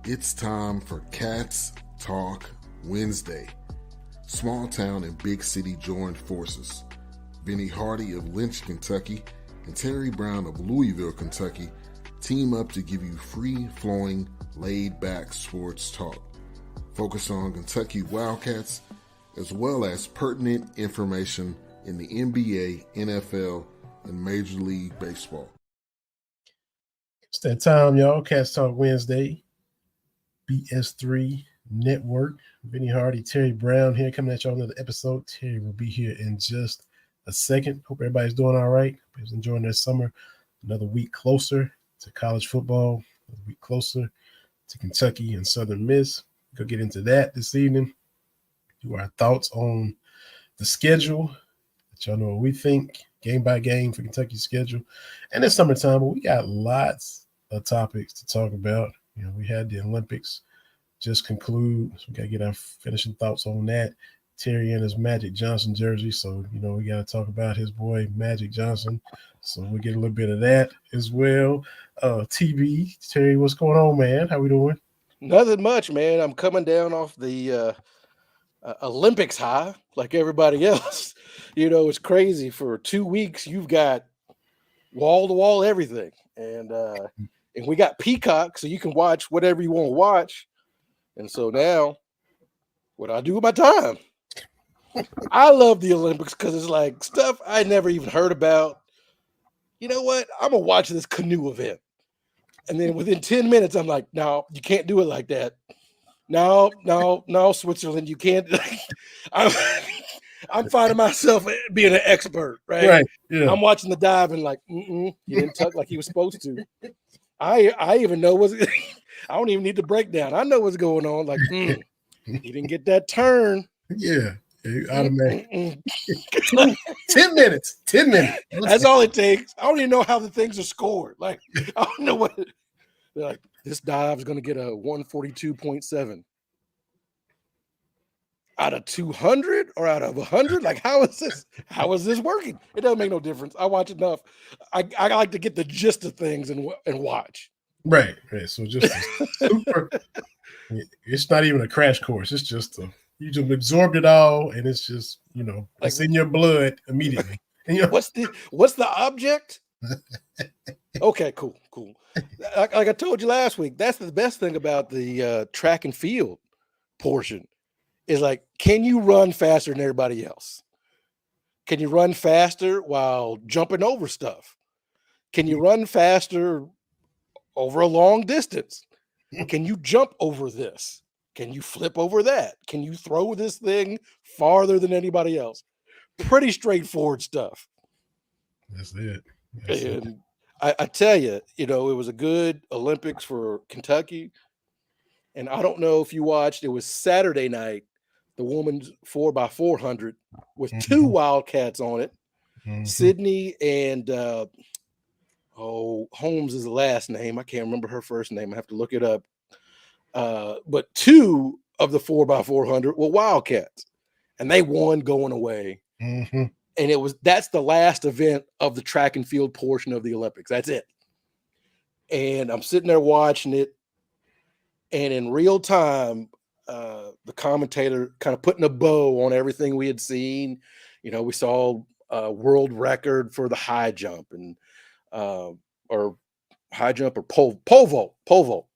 It's time for Cats Talk Wednesday. Small town and big city joined forces. Vinny Hardy of Lynch, Kentucky, and Terry Brown of Louisville, Kentucky, team up to give you free-flowing, laid-back sports talk. Focus on Kentucky Wildcats, as well as pertinent information in the NBA, NFL, and Major League Baseball. It's that time, y'all. Cats Talk Wednesday. BS3 Network. Vinny Hardy, Terry Brown here coming at y'all another episode. Terry will be here in just a second. Hope everybody's doing all right. Hope everybody's enjoying their summer. Another week closer to college football. Another week closer to Kentucky and Southern Miss. Go get into that this evening. Do our thoughts on the schedule. Let y'all know what we think game by game for Kentucky's schedule. And it's summertime, but we got lots of topics to talk about. You know, we had the Olympics just conclude, so we got to get our finishing thoughts on that. Terry and his Magic Johnson jersey, so, you know, we got to talk about his boy Magic Johnson, so we'll get a little bit of that as well. TB, Terry, what's going on, man? How we doing? Nothing much, man. I'm coming down off the Olympics high like everybody else. You know, it's crazy. For 2 weeks, you've got wall-to-wall everything, and we got Peacock, so you can watch whatever you want to watch. And so now, what do I do with my time? I love the Olympics because it's like stuff I never even heard about. You know what? I'm going to watch this canoe event. And then within 10 minutes, I'm like, no, you can't do it like that. No, Switzerland, you can't. I'm finding myself being an expert, right? Yeah. I'm watching the dive and like, he didn't tuck like he was supposed to. I even know I don't even need the breakdown. I know what's going on. Like, he didn't get that turn. Yeah, automatic. 10 minutes. That's all it takes. I don't even know how the things are scored. Like, I don't know what. They're like, this dive is going to get a 142.7 out of 200 or out of 100. Like, how is this working? It doesn't make no difference. I watch enough. I like to get the gist of things and watch. Right. So just super. It's not even a crash course. It's just you just absorbed it all, and it's just, you know, like, it's in your blood immediately. And, you know, what's the object? Okay, cool. Like I told you last week, that's the best thing about the track and field portion is, like, can you run faster than everybody else? Can you run faster while jumping over stuff? Can you run faster over a long distance? Can you jump over this? Can you flip over that? Can you throw this thing farther than anybody else? Pretty straightforward stuff. That's it. And I tell you, you know, it was a good Olympics for Kentucky. And I don't know if you watched, it was Saturday night, the women's 4x400 with two Wildcats on it. Sydney and Holmes is the last name. I can't remember her first name. I have to look it up. But two of the 4x400 were Wildcats, and they won going away. And that's the last event of the track and field portion of the Olympics. That's it. And I'm sitting there watching it, and in real time, the commentator kind of putting a bow on everything we had seen. You know, we saw a world record for the high jump and or high jump or pole vault.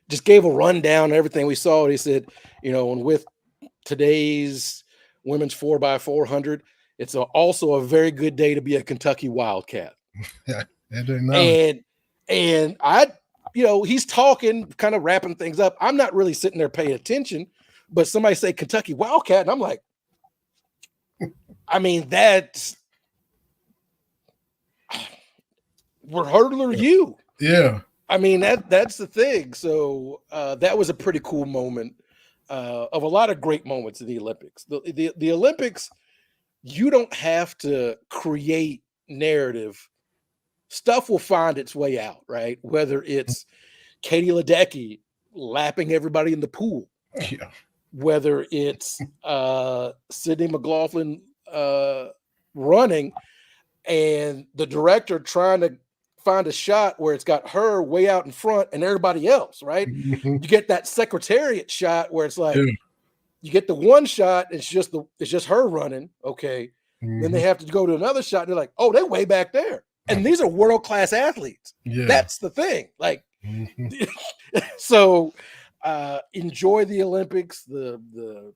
Just gave a rundown of everything we saw. He said, you know, and with today's women's 4x400, it's also a very good day to be a Kentucky Wildcat. And I, you know, he's talking, kind of wrapping things up. I'm not really sitting there paying attention, but somebody say Kentucky Wildcat, and I'm like, I mean, we're hurdler you. Yeah. I mean, that's the thing. So that was a pretty cool moment of a lot of great moments in the Olympics. The Olympics, you don't have to create narrative. Stuff will find its way out, right? Whether it's Katie Ledecky lapping everybody in the pool, whether it's Sydney McLaughlin running and the director trying to find a shot where it's got her way out in front and everybody else, right? You get that secretariat shot where it's like you get the one shot, it's just her running. Okay. Then they have to go to another shot. And they're like, oh, they're way back there. And these are world-class athletes. Yeah. That's the thing. Like, so enjoy the Olympics, the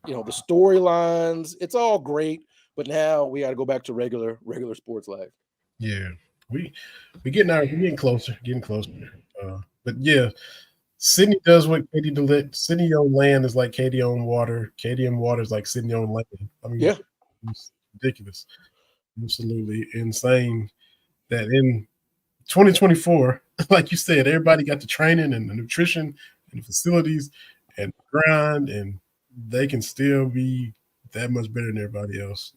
storylines. It's all great, but now we got to go back to regular sports life. Yeah, we're getting closer. But yeah, Sydney does what Katie did. Sydney on land is like Katie on water. Katie on water is like Sydney on land. I mean, yeah, it's ridiculous, absolutely insane. That in 2024, like you said, everybody got the training and the nutrition and the facilities and the grind, and they can still be that much better than everybody else.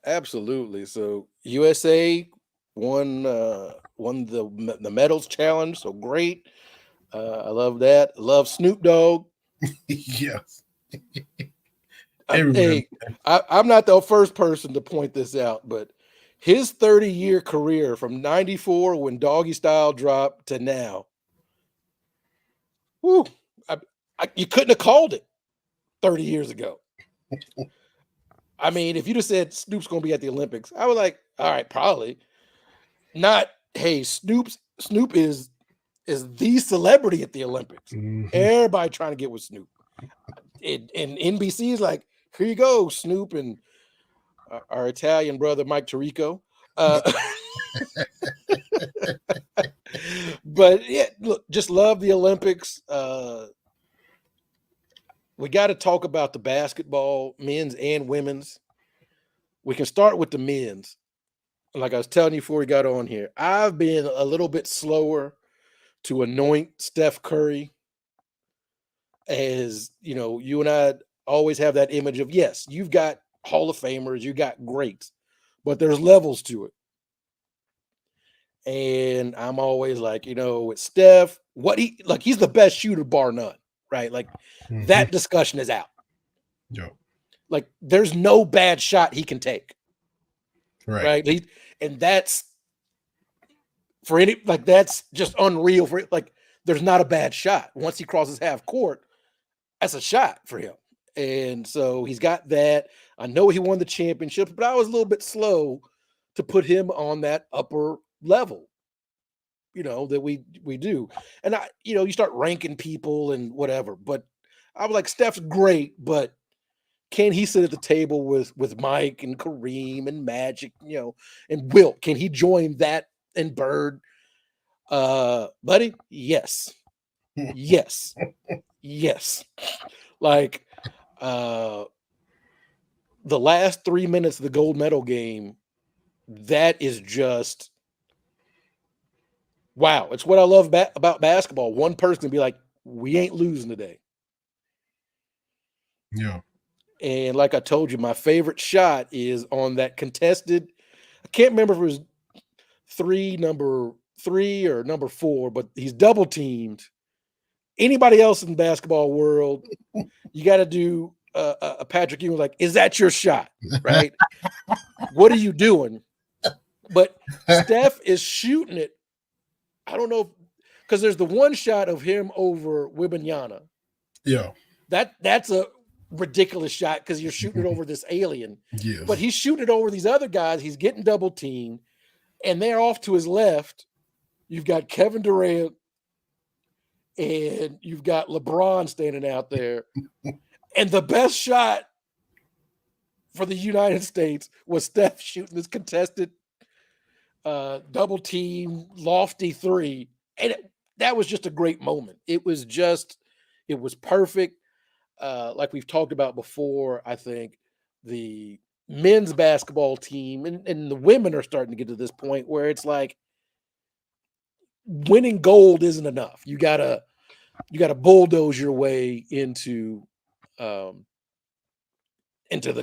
Absolutely. So USA won the medals challenge. So great. I love that. I love Snoop Dogg. Yes. Hey, I'm not the first person to point this out, but his 30-year career from 94 when Doggy Style dropped to now, whoo, you couldn't have called it 30 years ago. I mean, if you just said Snoop's going to be at the Olympics, I was like, all right, probably. Not, hey, Snoop is the celebrity at the Olympics. Everybody trying to get with Snoop. And NBC is like, here you go, Snoop and our Italian brother, Mike Tirico. But yeah, look, just love the Olympics. We got to talk about the basketball, men's and women's. We can start with the men's. Like I was telling you before we got on here, I've been a little bit slower to anoint Steph Curry. As you know, you and I always have that image of, yes, you've got Hall of Famers, you got greats, but there's levels to it. And I'm always like, with Steph, he's the best shooter bar none, right? Like that discussion is out. Yeah. Like there's no bad shot he can take. Right. And that's that's just unreal for it. Like there's not a bad shot. Once he crosses half court, that's a shot for him. And so he's got that. I know he won the championship, but I was a little bit slow to put him on that upper level, that we do. And you start ranking people and whatever, but I was like, Steph's great, but can he sit at the table with Mike and Kareem and Magic, and Wilt? Can he join that and Bird? Buddy, yes. Yes. Yes. Like the last 3 minutes of the gold medal game, that is just wow. It's what I love about basketball. One person can be like, we ain't losing today. Yeah. And like I told you, my favorite shot is on that contested. I can't remember if it was number 3 or number 4, but he's double teamed. Anybody else in the basketball world, you got to do a Patrick Ewing, like, is that your shot? Right? What are you doing? But Steph is shooting it. I don't know, because there's the one shot of him over Wembanyama. Yeah. That's a ridiculous shot because you're shooting it over this alien. Yes. But he's shooting it over these other guys. He's getting double teamed, and they're off to his left. You've got Kevin Durant, and you've got LeBron standing out there. And the best shot for the United States was Steph shooting this contested double team lofty 3. And that was just a great moment. It was perfect. Like we've talked about before, I think the men's basketball team and the women are starting to get to this point where it's like winning gold isn't enough. You gotta bulldoze your way into the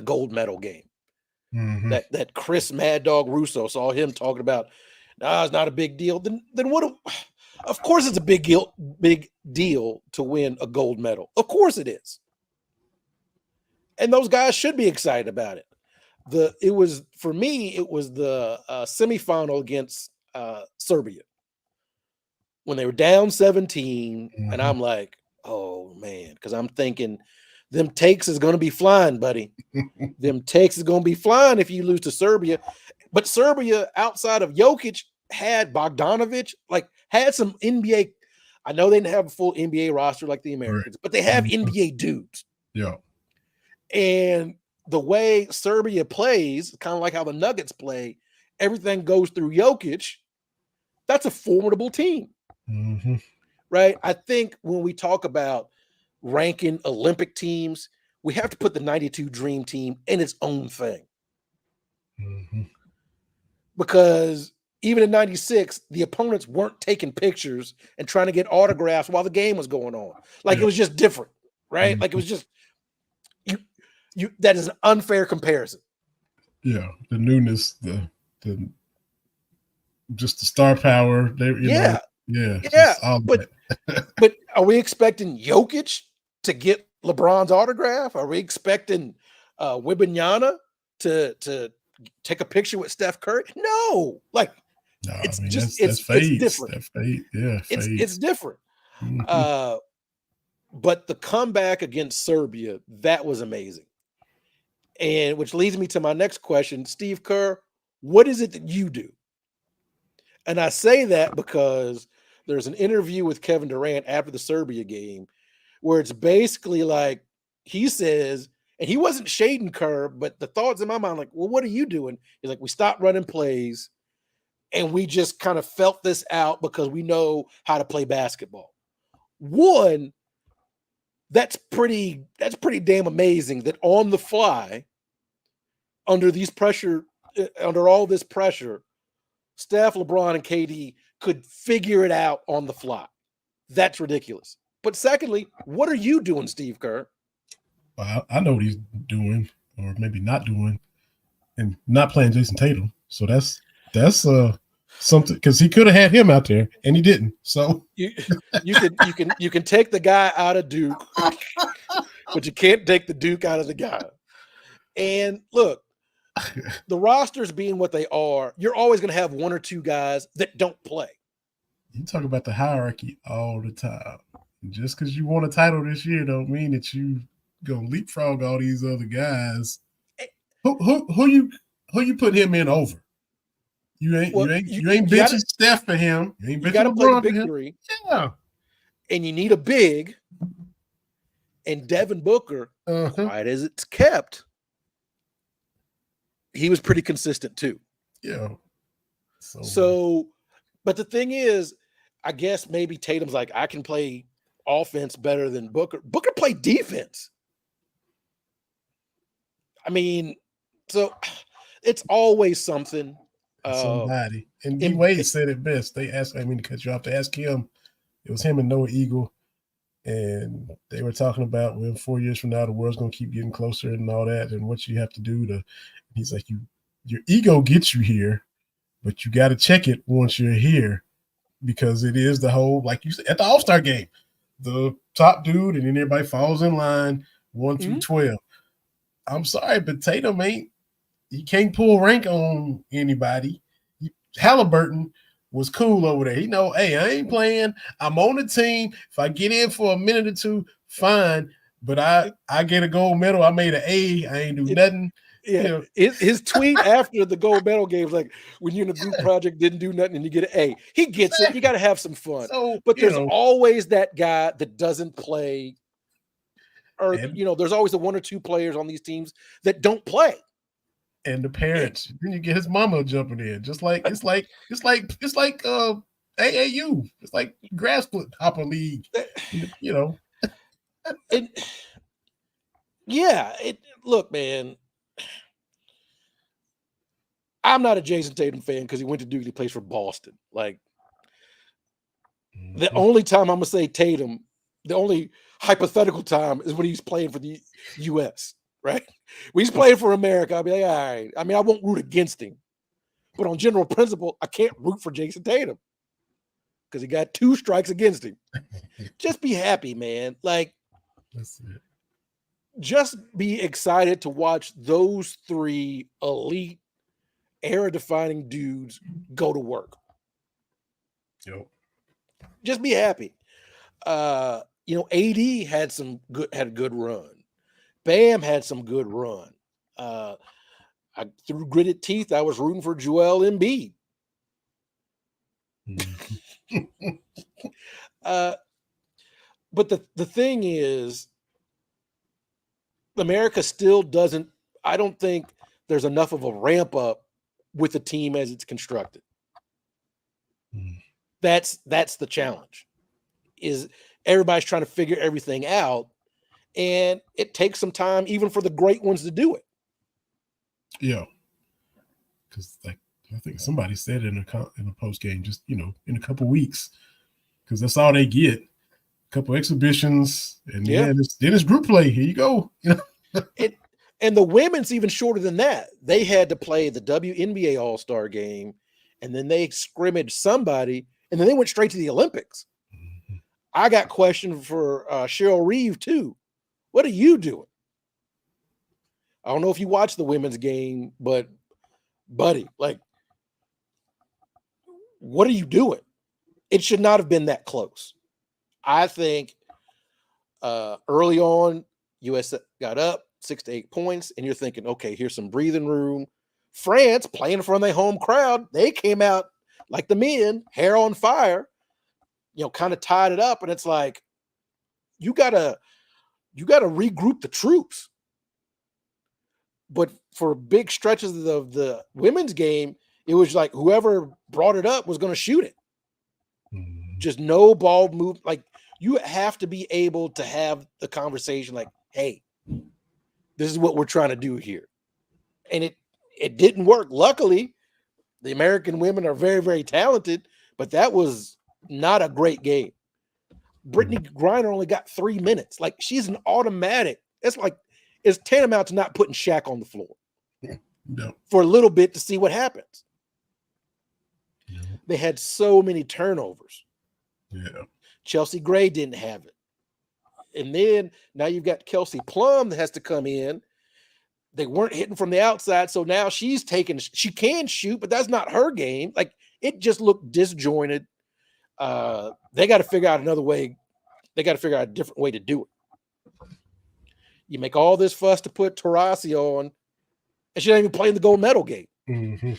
gold medal game. That Chris Mad Dog Russo, saw him talking about, it's not a big deal. Then what? Of course it's a big deal to win a gold medal. Of course it is. And those guys should be excited about it. For me, it was the semifinal against Serbia when they were down 17, and Mhm. I'm like, oh man, because I'm thinking them takes is going to be flying, buddy. Them takes is going to be flying if you lose to Serbia. But Serbia, outside of Jokic, had Bogdanovic, like had some NBA. I know they didn't have a full NBA roster like the Americans, but they have Mhm. NBA dudes. Yeah. And the way Serbia plays, kind of like how the Nuggets play, everything goes through Jokic. That's a formidable team, Mhm. right? I think when we talk about ranking Olympic teams, we have to put the 92 Dream Team in its own thing. Mhm. Because even in 96, the opponents weren't taking pictures and trying to get autographs while the game was going on. Like Yeah. it was just different, right? Like it was just you that is an unfair comparison. Yeah. The newness, the just the star power. They, Yeah. yeah. Yeah. Just all of But that. but are we expecting Jokic to get LeBron's autograph? Are we expecting Wembanyama to take a picture with Steph Curry? No. Like No, it's I mean just that's it's fades. different. That fade. Yeah, It's fades. different. Mhm. But the comeback against Serbia, that was amazing. And which leads me to my next question, Steve Kerr, what is it that you do? And I say that because there's an interview with Kevin Durant after the Serbia game where it's basically like he says, and he wasn't shading Kerr, but the thoughts in my mind, like, well, what are you doing? He's like, we stopped running plays and we just kind of felt this out because we know how to play basketball. One, that's pretty damn amazing that on the fly, under all this pressure, Steph, LeBron, and KD could figure it out on the fly. That's ridiculous. But secondly, what are you doing, Steve Kerr? Well, I know what he's doing, or maybe not doing, and not playing Jason Tatum. So that's something, because he could have had him out there and he didn't. So You can take the guy out of Duke, but you can't take the Duke out of the guy. And look, the rosters being what they are, you're always going to have one or two guys that don't play. you talk about the hierarchy all the time. Just because you won a title this year don't mean that you gonna leapfrog all these other guys. Who you put him in over? You ain't Well, you ain't you, you you, ain't you got benching to Steph for him. You ain't you got benching to play the LeBron for big him. three, Yeah. and you need a big. And Devin Booker, quiet as it's kept, he was pretty consistent too. Yeah. So, but the thing is, I guess maybe Tatum's like, I can play offense better than Booker. Booker played defense. I mean, so it's always something. Somebody. And D In, Wade said it best. They asked, I mean, to cut you off, to ask him. It was him and Noah Eagle. And they were talking about, well, 4 years from now, the world's going to keep getting closer and all that, and what you have to do to. He's like, your ego gets you here, but you got to check it once you're here, because it is the whole, like you said, at the All-Star game, the top dude, and then everybody falls in line 1 through 12. I'm sorry, but Tatum he can't pull rank on anybody. Halliburton was cool over there. He know, hey, I ain't playing. I'm on the team. If I get in for a minute or two, fine. But I get a gold medal. I made an A. I ain't do nothing. Yeah, his tweet after the gold medal game was like, when you're in a group project, didn't do nothing, and you get an A. He gets it. You got to have some fun. So, but there's always that guy that doesn't play, or there's always the one or two players on these teams that don't play. And the parents, then you get his mama jumping in, just like it's like AAU. It's like grass foot hopper league, Look, man, I'm not a Jason Tatum fan because he went to Duke. He plays for Boston. Like, the only time I'm gonna say Tatum, the only hypothetical time is when he's playing for the U.S. Right? When he's playing for America, I'll be like, all right. I mean, I won't root against him, but on general principle, I can't root for Jason Tatum because he got 2 strikes against him. Just be happy, man. Like, that's it. Just be excited to watch those 3 elite, era-defining dudes go to work. Yep. Just be happy. AD had a good run. Bam had some good run. Through gritted teeth, I was rooting for Joel Embiid. But the thing is, America still doesn't. I don't think there's enough of a ramp up with the team as it's constructed. That's the challenge. Is everybody's trying to figure everything out, and it takes some time, even for the great ones, to do it. Yeah, because I think somebody said in a post game, just in a couple weeks, because that's all they get. A couple exhibitions, and then it's group play. Here you go. And the women's even shorter than that. They had to play the WNBA All-Star game, and then they scrimmaged somebody, and then they went straight to the Olympics. Mm-hmm. I got questioned for Cheryl Reeve too. What are you doing? I don't know if you watched the women's game, but buddy, like, what are you doing? It should not have been that close. I think early on, US got up 6 to 8 points, and you're thinking, okay, here's some breathing room. France, playing in front of their home crowd, they came out like the men, hair on fire, kind of tied it up, and it's like, you gotta regroup the troops. But for big stretches of the women's game, it was like whoever brought it up was going to shoot it. Mm-hmm. Just no ball move. Like, you have to be able to have the conversation like, hey, this is what we're trying to do here. And it didn't work. Luckily, the American women are very, very talented, but that was not a great game. Brittany Griner only got 3 minutes. Like, she's an automatic. It's tantamount to not putting Shaq on the floor for a little bit to see what happens. Yeah. They had so many turnovers. Yeah. Chelsea Gray didn't have it. And then now you've got Kelsey Plum that has to come in. They weren't hitting from the outside, so now she can shoot, but that's not her game. Like, it just looked disjointed. They got to figure out another way. They got to figure out a different way to do it. You make all this fuss to put Taurasi on, and she didn't even play in the gold medal game. Mm-hmm.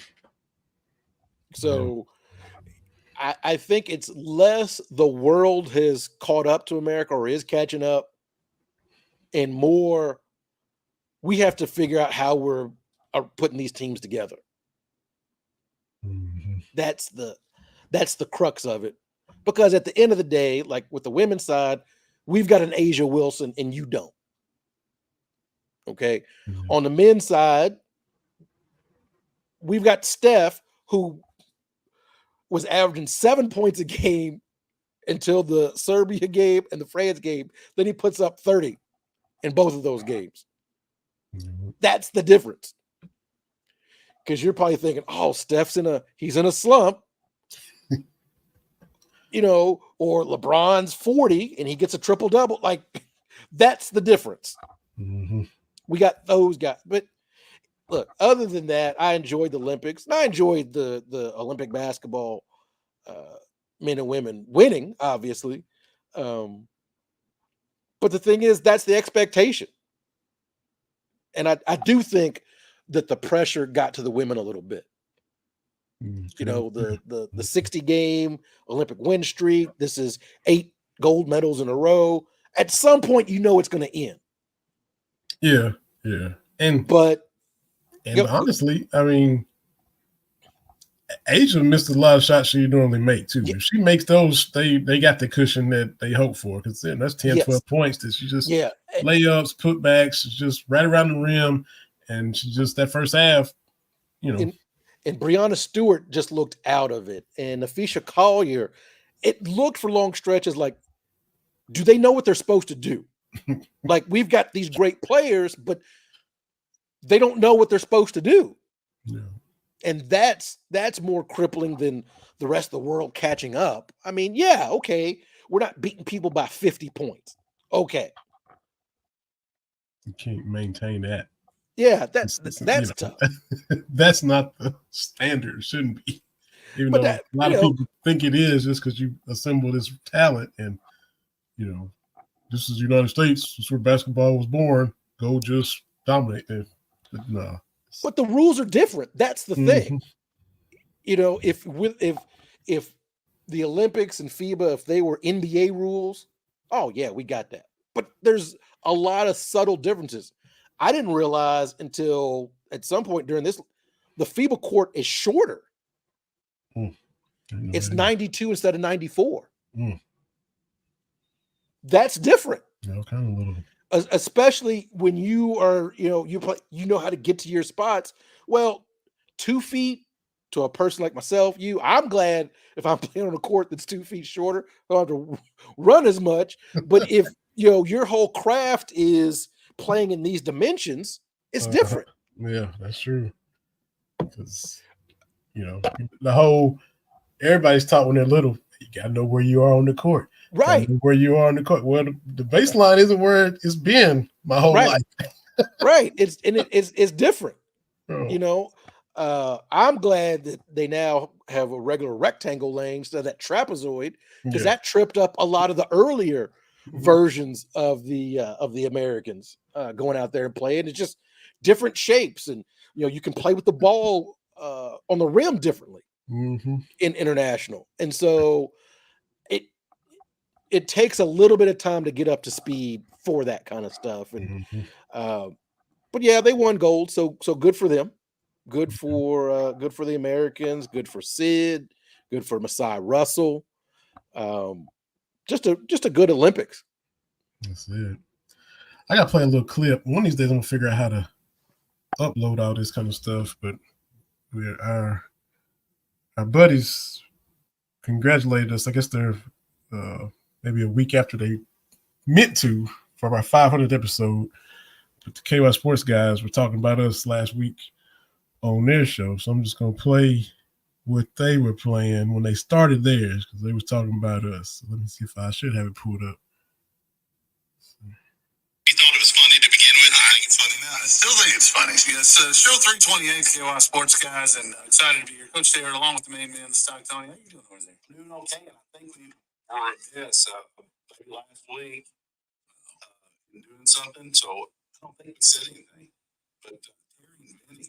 So I think it's less the world has caught up to America or is catching up, and more we have to figure out how we're putting these teams together. Mm-hmm. That's the crux of it. Because at the end of the day, like with the women's side, we've got an Asia Wilson and you don't. Okay. Mm-hmm. On the men's side, we've got Steph, who was averaging 7 points a game until the Serbia game and the France game. Then he puts up 30 in both of those games. Mm-hmm. That's the difference. Because you're probably thinking, oh, Steph's he's in a slump. Or LeBron's 40 and he gets a triple-double. Like, that's the difference. Mm-hmm. We got those guys. But look, other than that, I enjoyed the Olympics. And I enjoyed the Olympic basketball, men and women winning, obviously. But the thing is, that's the expectation. And I do think that the pressure got to the women a little bit. The 60 game Olympic win streak. This is 8 gold medals in a row. At some point, it's going to end. Yeah. And honestly, I mean, Asia missed a lot of shots she normally make too. Yeah. If she makes those, they got the cushion that they hope for, because that's 10, 12 points that she just layups, putbacks, just right around the rim, and she just that first half, And Breonna Stewart just looked out of it. And Afisha Collier, it looked for long stretches like, do they know what they're supposed to do? Like, we've got these great players, but they don't know what they're supposed to do. Yeah. And that's more crippling than the rest of the world catching up. I mean, yeah, okay, we're not beating people by 50 points. Okay. You can't maintain that. Yeah, that's tough. That's not the standard. It shouldn't be. Even But though that, a lot of people think it is just because you assemble this talent and, this is the United States. This is where basketball was born. Go just dominate them. But no. But the rules are different. That's the thing. If the Olympics and FIBA, if they were NBA rules, oh yeah, we got that. But there's a lot of subtle differences. I didn't realize until at some point during this, the FIBA court is shorter. It's 92 instead of 94. That's different. Kind of little. Especially when you are, you play, how to get to your spots. Well, 2 feet to a person like myself, I'm glad if I'm playing on a court that's 2 feet shorter, I don't have to run as much. But if your whole craft is playing in these dimensions, it's different. Yeah, that's true. Because the whole everybody's taught when they're little, you gotta know where you are on the court. Right. Where you are on the court. Well, the baseline isn't where it's been my whole life. Right. It's different. I'm glad that they now have a regular rectangle lane instead of that trapezoid, because that tripped up a lot of the earlier versions of the Americans going out there and playing. It's just different shapes, and you can play with the ball on the rim differently in international, and so it takes a little bit of time to get up to speed for that kind of stuff. And but yeah, they won gold, so good for them. Good for the Americans. Good for Sid. Good for Masai Russell. Just a good Olympics. That's it. I gotta play a little clip. One of these days, I'm gonna figure out how to upload all this kind of stuff. But our buddies congratulated us. I guess they're maybe a week after they meant to for our 500th episode. But the KY Sports guys were talking about us last week on their show. So I'm just going to play what they were playing when they started theirs, because they was talking about us. So let me see if I should have it pulled up. You thought it was funny to begin with? I think it's funny now. I still think it's funny. Yes, show 328, KY Sports guys, and excited to be here. Coach Taylor, along with the main man, the Stock Tony. How you doing over there? Doing okay. I think we were, last week doing something, so I don't think we said anything. But Terry and Vinny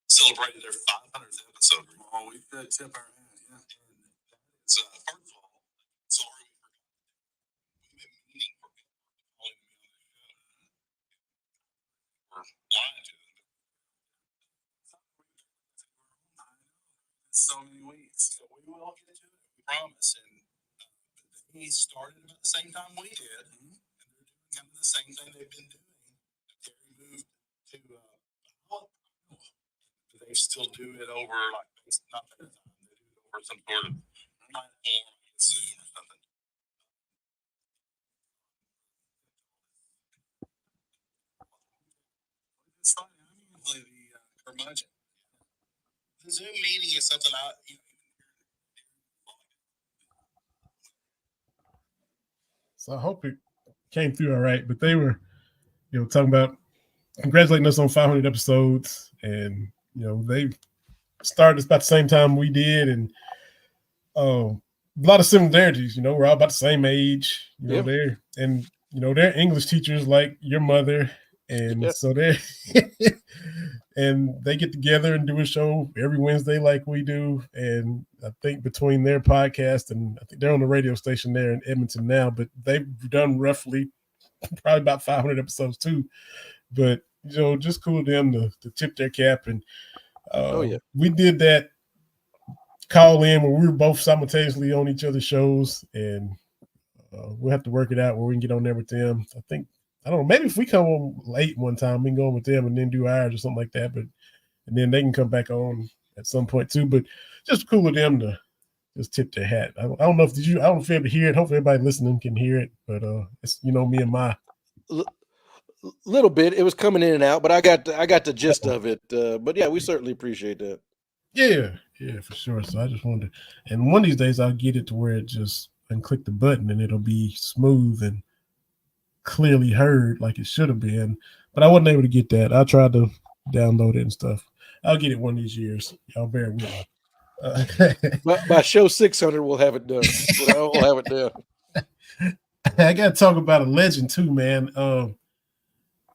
celebrated their 500th episode. Oh, we could tip our hat, yeah. And it's, first of all, sorry we forgot. We've been meaning for people to call him on the show. We're lying to them. So many weeks. So we will get to it. We promise. And he started about the same time we did. And they're doing kind of the same thing they've been doing. Terry moved to they still do it over like not that time. They do it over some sort of platform, like Zoom or something. It's funny. I'm usually the curmudgeon. The Zoom meeting is something So I hope it came through all right. But they were, talking about congratulating us on 500 episodes, and they started about the same time we did, and a lot of similarities. We're all about the same age. They're they're English teachers like your mother, and so they're and they get together and do a show every Wednesday like we do. And I think between their podcast, and I think they're on the radio station there in Edmonton now, but they've done roughly probably about 500 episodes too. But just cool of them to tip their cap. And we did that call in when we were both simultaneously on each other's shows, and we'll have to work it out where we can get on there with them. I don't know, maybe if we come on late one time, we can go on with them and then do ours or something like that. But and then they can come back on at some point too. But just cool of them to just tip their hat. I don't know if I don't know if you ever hear it. Hopefully everybody listening can hear it. But it's me and my little bit. It was coming in and out, but I got the gist of it. But yeah, we certainly appreciate that. Yeah, for sure. So I just wanted to, and one of these days I'll get it to where it just I can click the button and it'll be smooth and clearly heard like it should have been. But I wasn't able to get that. I tried to download it and stuff. I'll get it one of these years. Y'all bear with me. But by show 600, we'll have it done. We'll have it done. I got to talk about a legend too, man.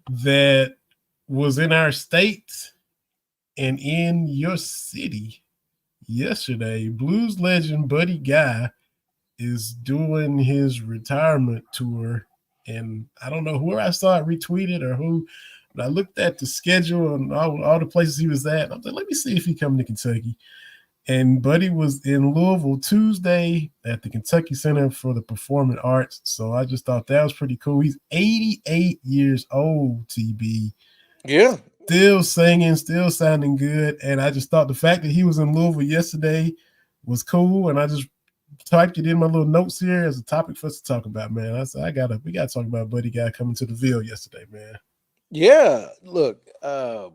That was in our state and in your city yesterday. Blues legend Buddy Guy is doing his retirement tour, and I don't know where I saw it retweeted or who, but I looked at the schedule and all the places he was at. I was like, let me see if he coming to Kentucky. And Buddy was in Louisville Tuesday at the Kentucky Center for the Performing Arts. So I just thought that was pretty cool. He's 88 years old, TB. Yeah. Still singing, still sounding good. And I just thought the fact that he was in Louisville yesterday was cool. And I just typed it in my little notes here as a topic for us to talk about, man. I said, we gotta talk about Buddy Guy coming to the Ville yesterday, man. Yeah. Look, I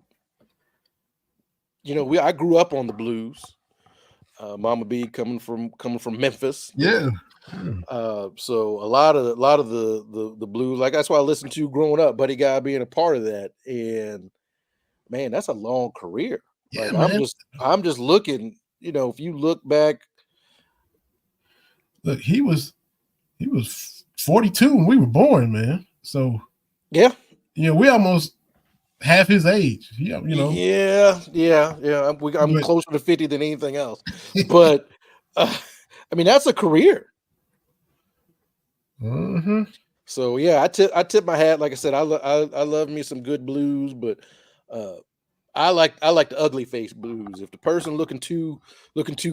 grew up on the blues. Mama B coming from Memphis. Yeah. So a lot of the blues, like that's what I listened to growing up, Buddy Guy being a part of that. And man, that's a long career. Yeah, like man. I'm just looking, if you look back. Look, he was 42 when we were born, man. So yeah, we almost half his age. Yeah. I'm closer to 50 than anything else. But I mean, that's a career. Mm-hmm. So yeah, I tip my hat. Like I said, I love me some good blues, but I like the ugly face blues. If the person looking too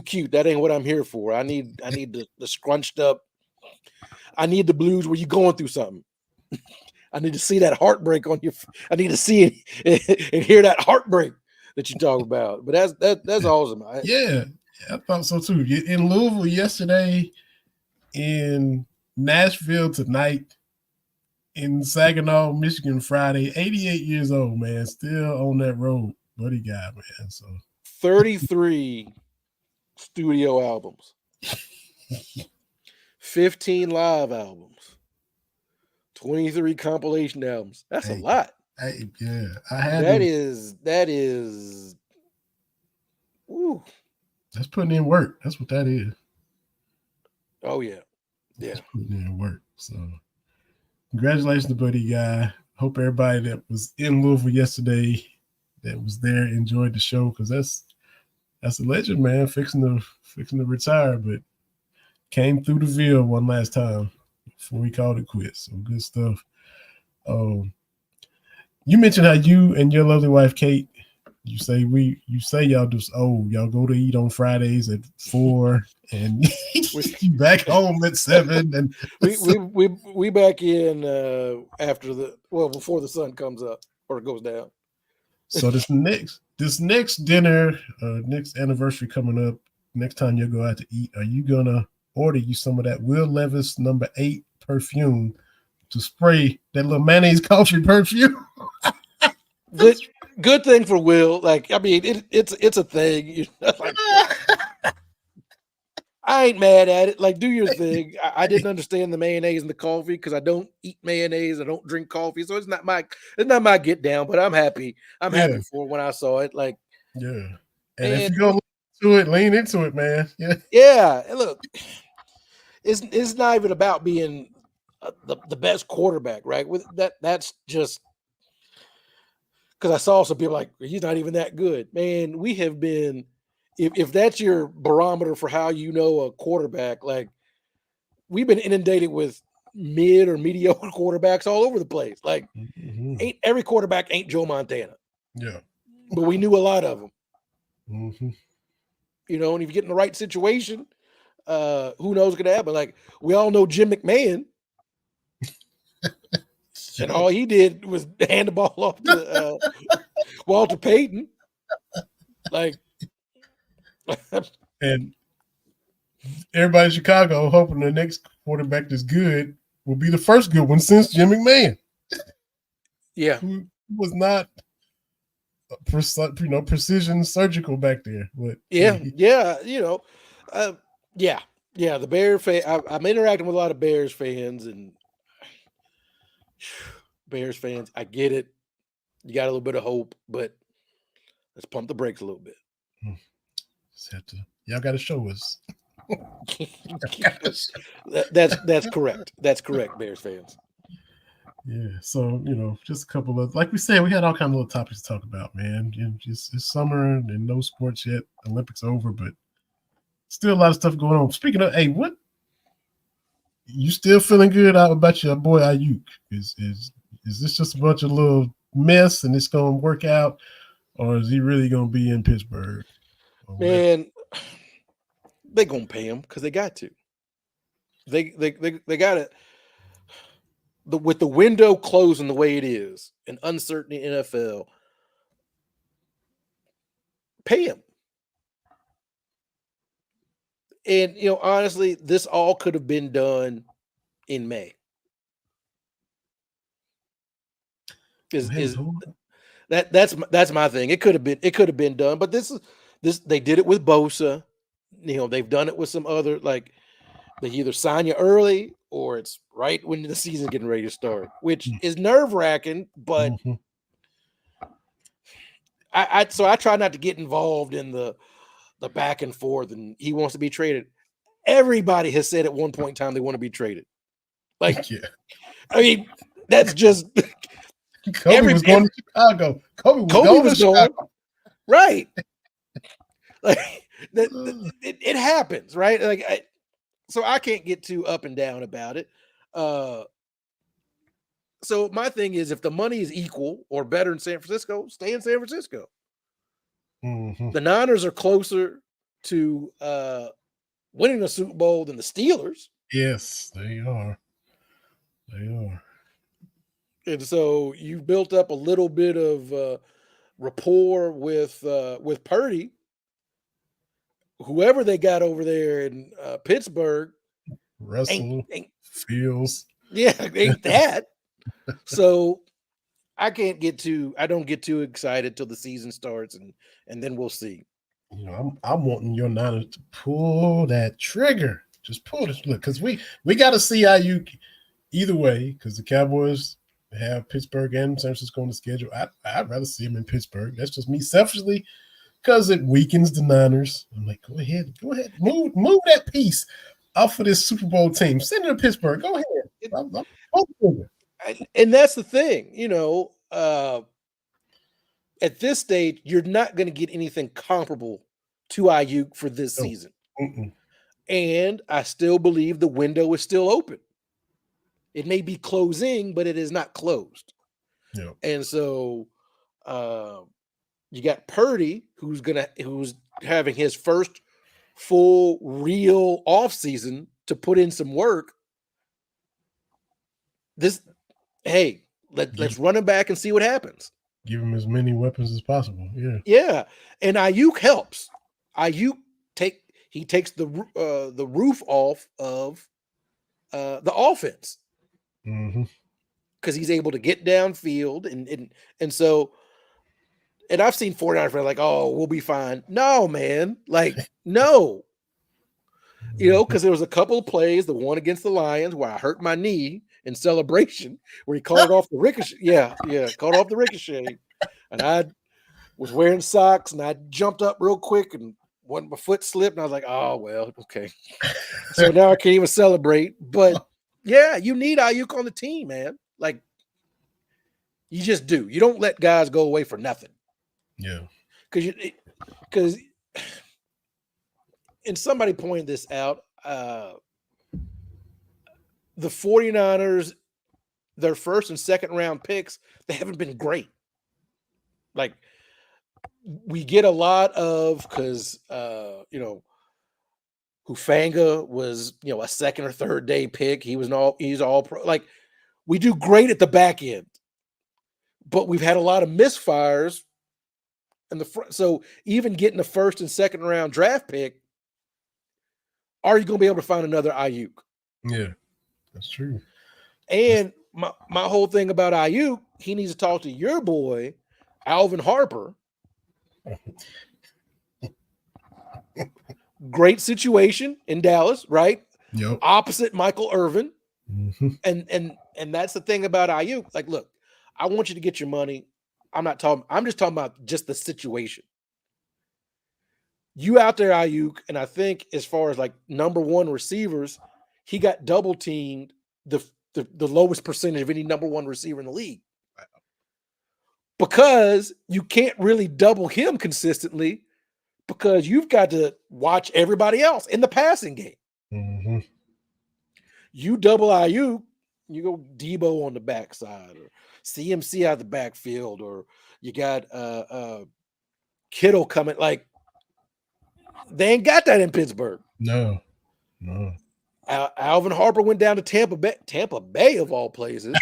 cute, that ain't what I'm here for. I need the scrunched up. I need the blues where you're going through something. I need to see that heartbreak on your. I need to see it and hear that heartbreak that you talk about. But that's awesome. Yeah, I thought so too. In Louisville yesterday, in Nashville tonight, in Saginaw, Michigan Friday. 88 years old, man, still on that road. Buddy Guy, man. So 33 studio albums, 15 live albums. 23 compilation albums. That's a lot. I had that is ooh. That's putting in work. That's what that is. Oh yeah. Yeah. That's putting in work. So congratulations to Buddy Guy. Hope everybody that was in Louisville yesterday that was there enjoyed the show, because that's a legend, man, fixing to retire, but came through the Ville one last time before we called it quits. So good stuff. You mentioned how you and your lovely wife Kate, you say y'all just y'all go to eat on Fridays at 4 and you back home at 7, and we back in before the sun comes up or it goes down. So this next dinner, next anniversary coming up, next time you go out to eat, are you gonna order you some of that Will Levis No. 8 perfume to spray that little mayonnaise coffee perfume? Good thing for Will. Like, I mean, it's a thing. Like, I ain't mad at it. Like, do your thing. I didn't understand the mayonnaise and the coffee because I don't eat mayonnaise. I don't drink coffee, so it's not my get down. But I'm happy. I'm happy for it when I saw it. Like, yeah. And if you go lean into it, man. Yeah. Yeah. And look, it's not even about being the best quarterback, right? With that's just because I saw some people like, he's not even that good. Man, we have been. If that's your barometer for how you know a quarterback, like we've been inundated with mid or mediocre quarterbacks all over the place. Like, ain't every quarterback ain't Joe Montana. Yeah. But we knew a lot of them. Mm-hmm. And if you get in the right situation, who knows what's gonna happen? Like, we all know Jim McMahon. And all he did was hand the ball off to Walter Payton. Like, and everybody in Chicago hoping the next quarterback that's good will be the first good one since Jim McMahon. Yeah, who was not precision surgical back there. But yeah. The Bear fan. I'm interacting with a lot of Bears fans, and Bears fans. I get it. You got a little bit of hope, but let's pump the brakes a little bit. Y'all got to show us. That's correct. That's correct, Bears fans. Yeah, so just a couple of, like we said, we had all kinds of little topics to talk about, man. Just it's summer and no sports yet. Olympics over, but still a lot of stuff going on. Speaking of, hey, what you still feeling good out about your boy Ayuk? Is this just a bunch of little mess and it's gonna work out, or is he really gonna be in Pittsburgh? Man, they gonna pay him because they got to. They got it. With the window closing the way it is, and uncertainty in NFL, pay him. And honestly, this all could have been done in May. That's my thing. It could have been done, but this they did it with Bosa. They've done it with some other, like they either sign you early or it's right when the season's getting ready to start, which is nerve-wracking, but I try not to get involved in the back and forth, and he wants to be traded. Everybody has said at one point in time they want to be traded. Like, yeah. I mean, that's just Kobe was going to Chicago. Kobe was going. Right. Like it happens, right? Like so I can't get too up and down about it. So my thing is, if the money is equal or better in San Francisco, stay in San Francisco. Mm-hmm. The Niners are closer to winning the Super Bowl than the Steelers. Yes, they are. They are. And so you built up a little bit of rapport with Purdy. Whoever they got over there in Pittsburgh, Russell Fields. Yeah, ain't that. So I don't get too excited till the season starts, and then we'll see. I'm wanting your Niners to pull that trigger. Just pull this. Look, because we got to see Ayuk either way, because the Cowboys have Pittsburgh and San Francisco on the schedule. I'd rather see them in Pittsburgh. That's just me selfishly, because it weakens the Niners. I'm like, go ahead, move that piece off of this Super Bowl team. Send it to Pittsburgh. Go ahead. And that's the thing, at this stage, you're not going to get anything comparable to Ayuk for this season. Mm-mm. And I still believe the window is still open. It may be closing, but it is not closed. Yeah. And so you got Purdy, who's having his first full real offseason to put in some work. Let's run him back and see what happens. Give him as many weapons as possible. Yeah. Yeah. And Ayuk helps. Ayuk takes the roof off of the offense. Mm-hmm. Because he's able to get downfield and so, and I've seen 49ers fans like, oh, we'll be fine. No, man. Like, no. Because there was a couple of plays, the one against the Lions where I hurt my knee in celebration, where he called off the ricochet. Yeah, called off the ricochet. And I was wearing socks and I jumped up real quick and my foot slipped and I was like, oh, well, okay. So now I can't even celebrate. But yeah, you need Ayuk on the team, man. Like, you just do. You don't let guys go away for nothing. Yeah. Because and somebody pointed this out, the 49ers, their first and second round picks, they haven't been great. Like, we get a lot of, because Hufanga was a second or third day pick. He's all pro. Like, we do great at the back end, but we've had a lot of misfires in the front. So even getting a first and second round draft pick, are you going to be able to find another Ayuk? Yeah, that's true. And my whole thing about Ayuk, he needs to talk to your boy, Alvin Harper. Great situation in Dallas, right? Yep. Opposite Michael Irvin. Mm-hmm. And that's the thing about Ayuk. Like, look, I want you to get your money. I'm just talking about just the situation. you out there, Ayuk, and I think as far as like number one receivers, he got double teamed the lowest percentage of any number one receiver in the league. Because you can't really double him consistently because you've got to watch everybody else in the passing game. Mm-hmm. You double Ayuk, you go Debo on the backside or CMC out of the backfield, or you got Kittle coming. Like, they ain't got that in Pittsburgh. No. Alvin Harper went down to Tampa Bay of all places.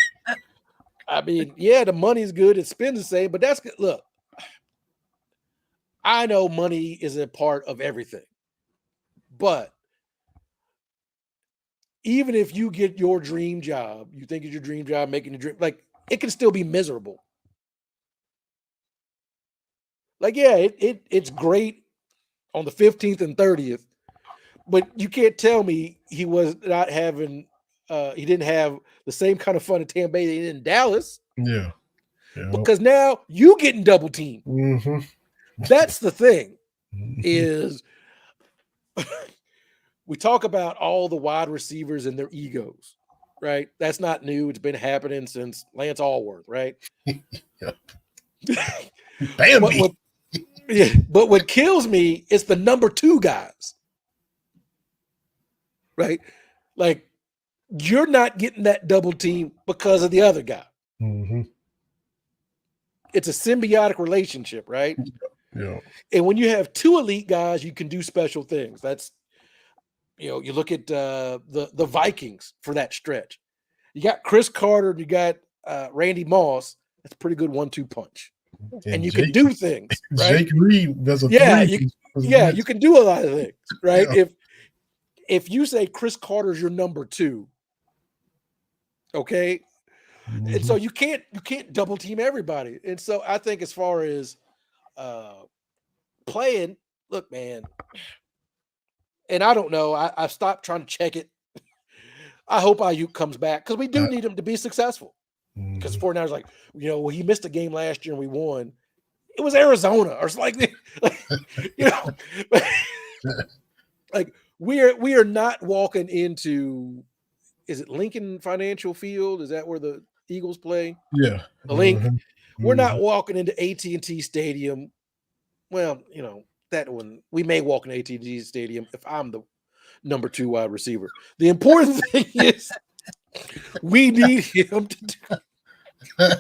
I mean, yeah, the money's good. It spends the same, but that's good. Look, I know money is a part of everything, but even if you get your dream job, you think it's your dream job, making the dream, like, it can still be miserable. Like, yeah, it's great on the 15th and 30th, but you can't tell me he was not having, he didn't have the same kind of fun at Tampa Bay that he did in Dallas. Yeah. Because now you getting double teamed. Mm-hmm. That's the thing. Is we talk about all the wide receivers and their egos, right? That's not new. It's been happening since Lance Allworth, right? But what kills me is the number two guys, right? Like, you're not getting that double team because of the other guy. Mm-hmm. It's a symbiotic relationship, right? Yeah. And when you have two elite guys, you can do special things. That's, you look at the Vikings for that stretch. You got Chris Carter, and you got Randy Moss. That's a pretty good 1-2 punch. And you can do things, right? Jake Reed does a you can do a lot of things, right? Yeah. If you say Chris Carter's your number two, okay, Mm-hmm. and so you can't double team everybody. And so I think as far as playing, look, man, and I don't know, I've stopped trying to check it. I hope Ayuk comes back because we do need him to be successful. Because 49ers like, well, he missed a game last year and we won. It was Arizona or something like we are not walking into, is it Lincoln Financial Field? Is that where the Eagles play? Yeah. The Link. Mm-hmm. We're not walking into AT&T Stadium. Well, that one, we may walk into AT&T Stadium if I'm the number two wide receiver. The important thing is we need him to do. How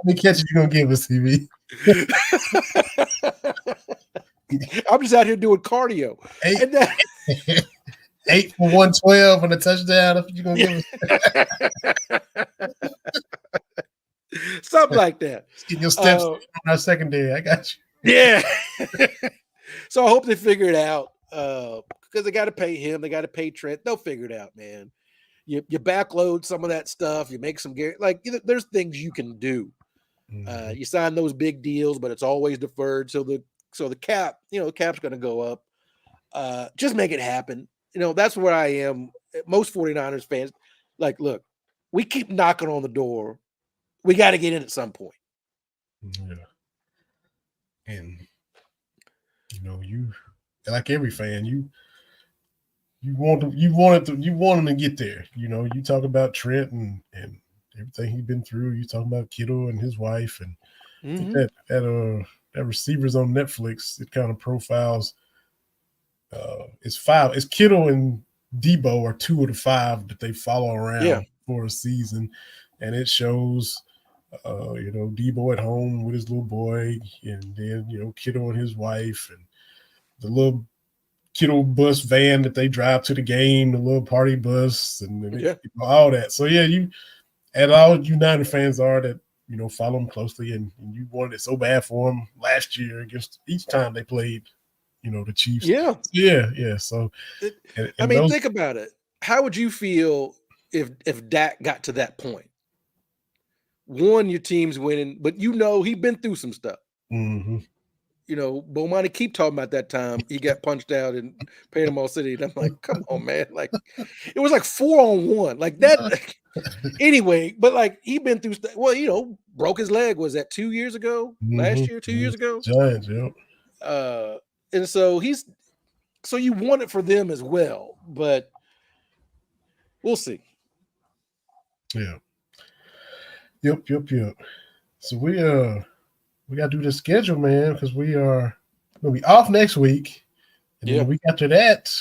many catches you gonna give us, TV? I'm just out here doing cardio. 8 for 112 and a touchdown. That's what you gonna give us. Something like that. Get your steps on our secondary. I got you. Yeah. So I hope they figure it out. Because they got to pay him, they got to pay Trent. They'll figure it out, man. You backload some of that stuff. You make some there's things you can do. Mm-hmm. You sign those big deals, but it's always deferred. So the cap, the cap's going to go up. Just make it happen. That's where I am. Most 49ers fans, like, look, we keep knocking on the door. We got to get in at some point. Yeah. And you, like every fan, you want them to get there. You talk about Trent and everything he's been through. You talk about Kittle and his wife, and mm-hmm. I think that Receivers on Netflix, it kind of profiles. It's 5. It's Kittle and Debo are 2 of the 5 that they follow around for a season, and it shows. Debo at home with his little boy, and then Kittle and his wife, and the little Kittle bus van that they drive to the game, the little party bus, and all that. So you and all United fans are that follow them closely, and you wanted it so bad for them last year against each time they played, the Chiefs. Yeah. So think about it. How would you feel if Dak got to that point? One, your team's winning, but he's been through some stuff. Mm-hmm. Bomani keep talking about that time he got punched out in Panama City. And I'm like, come on, man. Like, it was like 4-on-1. Like that. Anyway, but like he been through stuff. Well, broke his leg. Was that 2 years ago? Mm-hmm. Last year, 2 years ago? Giants, yeah. And so you want it for them as well, but we'll see. Yeah. Yep. So we gotta do the schedule, man, because we are gonna be off next week. And then the week after that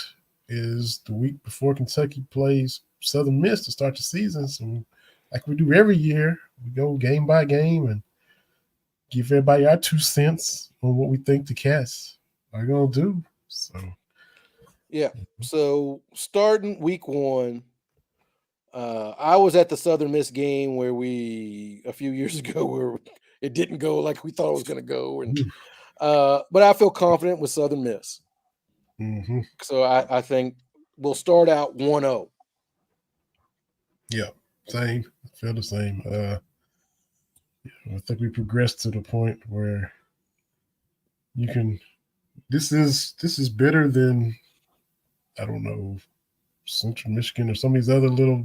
is the week before Kentucky plays Southern Miss to start the season. So like we do every year, we go game by game and give everybody our 2 cents on what we think the Cats are going to do. So, yeah. So starting week 1, I was at the Southern Miss game where a few years ago, where it didn't go like we thought it was going to go. And, but I feel confident with Southern Miss. mm-hmm. So I think we'll start out 1-0. Yeah, same. I feel the same. I think we progressed to the point where you can. This is better than, I don't know, Central Michigan or some of these other little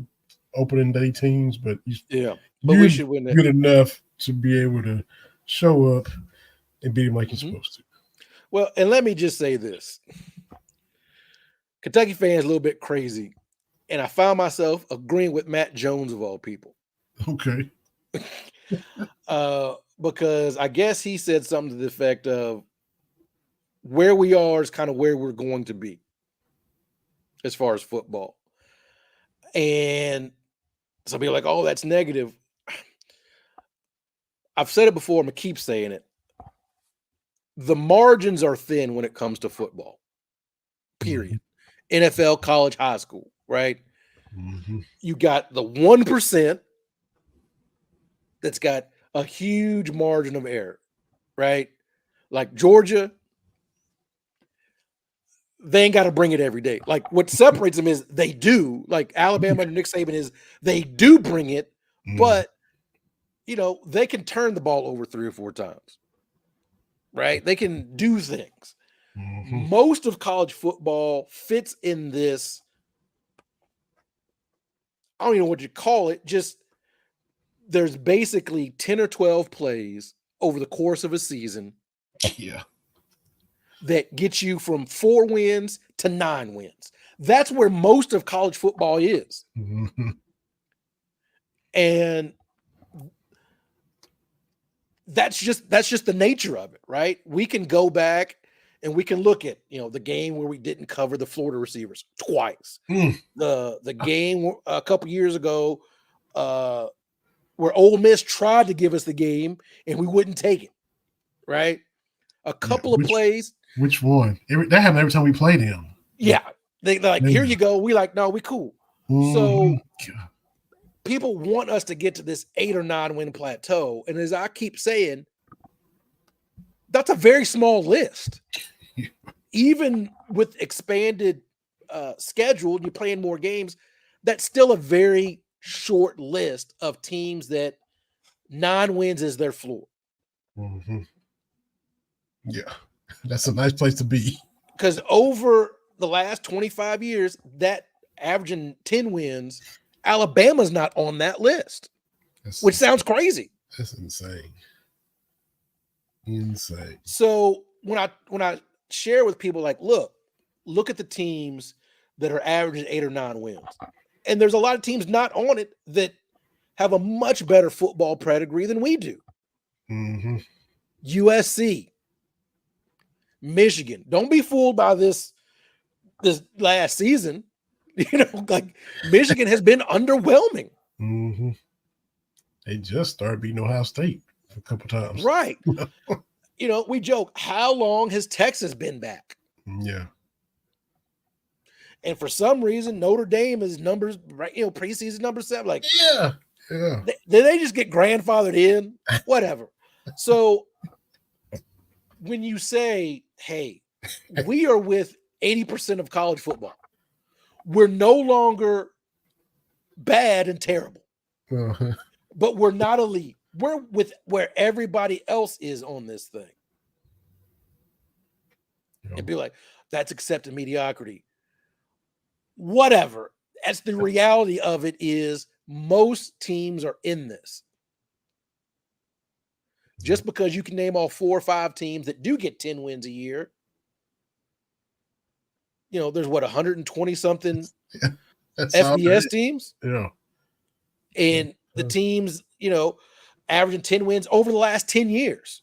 opening day teams, but we should win that. Good enough to be able to show up and beat them like you're supposed to. Well, and let me just say this: Kentucky fans a little bit crazy, and I found myself agreeing with Matt Jones of all people. Okay. Because I guess he said something to the effect of where we are is kind of where we're going to be as far as football. And some people are like, oh, that's negative. I've said it before, I'm going to keep saying it. The margins are thin when it comes to football, period. Mm-hmm. NFL, college, high school, right? Mm-hmm. You got the 1% that's got a huge margin of error, right? Like Georgia, they ain't got to bring it every day. Like what separates them is they do. Like Alabama and Nick Saban is they do bring it, but they can turn the ball over 3 or 4 times, right? They can do things. Mm-hmm. Most of college football fits in this. I don't even know what you call it. Just there's basically 10 or 12 plays over the course of a season. Yeah. That gets you from 4 wins to 9 wins. That's where most of college football is. Mm-hmm. And that's just the nature of it, right? We can go back and we can look at, the game where we didn't cover the Florida receivers twice. The game a couple years ago where Ole Miss tried to give us the game and we wouldn't take it, right? A couple of plays. Which one? That happened every time we played him. Yeah. They're like, here you go. We like, no, we cool. Mm-hmm. So people want us to get to this 8 or 9 win plateau. And as I keep saying, that's a very small list. Even with expanded schedule, you're playing more games, that's still a very short list of teams that 9 wins is their floor. Mm-hmm. Yeah, that's a nice place to be. Because over the last 25 years, that averaging 10 wins, Alabama's not on that list, which sounds crazy. That's insane. So when I share with people, like, look at the teams that are averaging 8 or 9 wins, and there's a lot of teams not on it that have a much better football pedigree than we do. Mm-hmm. USC, Michigan. Don't be fooled by this last season. Like Michigan has been underwhelming. Mm-hmm. They just started beating Ohio State a couple times. Right. We joke, how long has Texas been back? Yeah. And for some reason, Notre Dame is numbers, right? Preseason number 7. Like, yeah. Did they just get grandfathered in? Whatever. So when you say, hey, we are with 80% of college football, we're no longer bad and terrible, but we're not elite. We're with where everybody else is on this thing. It'd be like, that's accepted mediocrity. Whatever. That's the reality of it is most teams are in this. Just because you can name all 4 or 5 teams that do get 10 wins a year, there's 120 something FBS teams. Yeah. And the teams, averaging 10 wins over the last 10 years.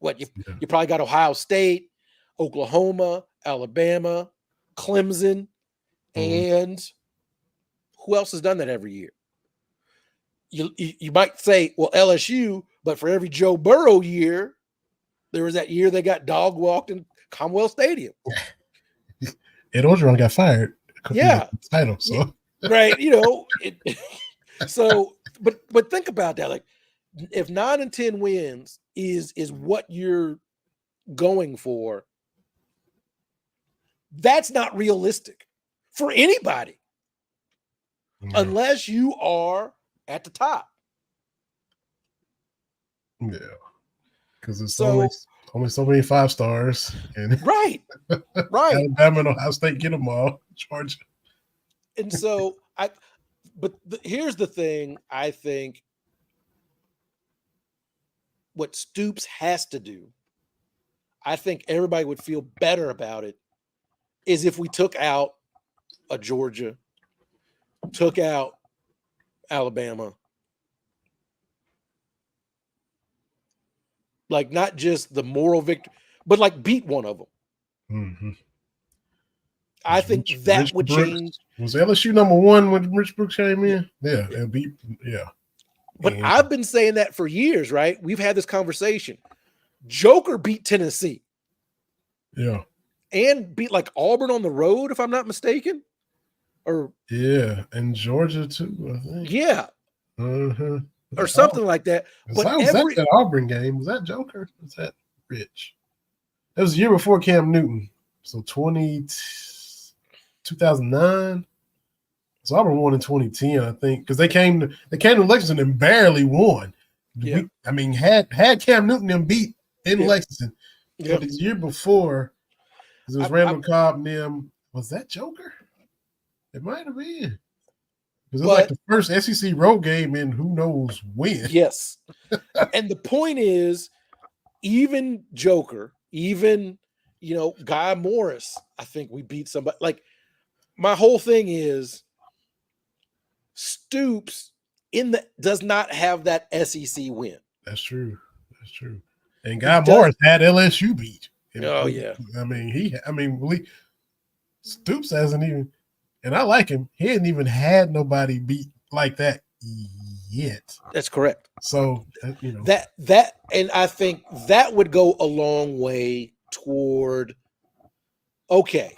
You probably got Ohio State, Oklahoma, Alabama, Clemson, and who else has done that every year? You might say, well, LSU, but for every Joe Burrow year, there was that year they got dog walked in Commonwealth Stadium. Ed Orgeron got fired. Yeah. Title, so. Right. So, but think about that. Like, if 9 and 10 wins is what you're going for, that's not realistic for anybody unless you are at the top. Yeah, because there's only so many 5 stars, and right. Alabama and Ohio State get them all. Georgia, and so here's the thing. I think what Stoops has to do, I think everybody would feel better about it, is if we took out a Georgia, took out Alabama. Like, not just the moral victory, but like beat one of them. Mm-hmm. I think that would change. Was LSU number 1 when Rich Brooks came in? Yeah, they'll beat. Yeah. But I've been saying that for years, right? We've had this conversation. Joker beat Tennessee. Yeah. And beat like Auburn on the road, if I'm not mistaken. And Georgia too, I think. Yeah. Uh-huh. Or something like that. But was that Auburn game? Was that Joker? Was that Rich? That was the year before Cam Newton. So 2009. So Auburn won in 2010, I think, because they came to Lexington and barely won. Yeah. Had Cam Newton and beat in Lexington. Yeah. The year before, it was Randall Cobb and them. Was that Joker? It might have been. Because it was like the first SEC road game in who knows when. Yes. And the point is, even Joker, even, Guy Morris, I think we beat somebody. Like, my whole thing is Stoops does not have that SEC win. That's true. And Guy Morris had LSU beat. Oh, yeah. Stoops hasn't even, and I like him, he hadn't even had nobody beat like that yet. That's correct. So, that, and I think that would go a long way toward, okay,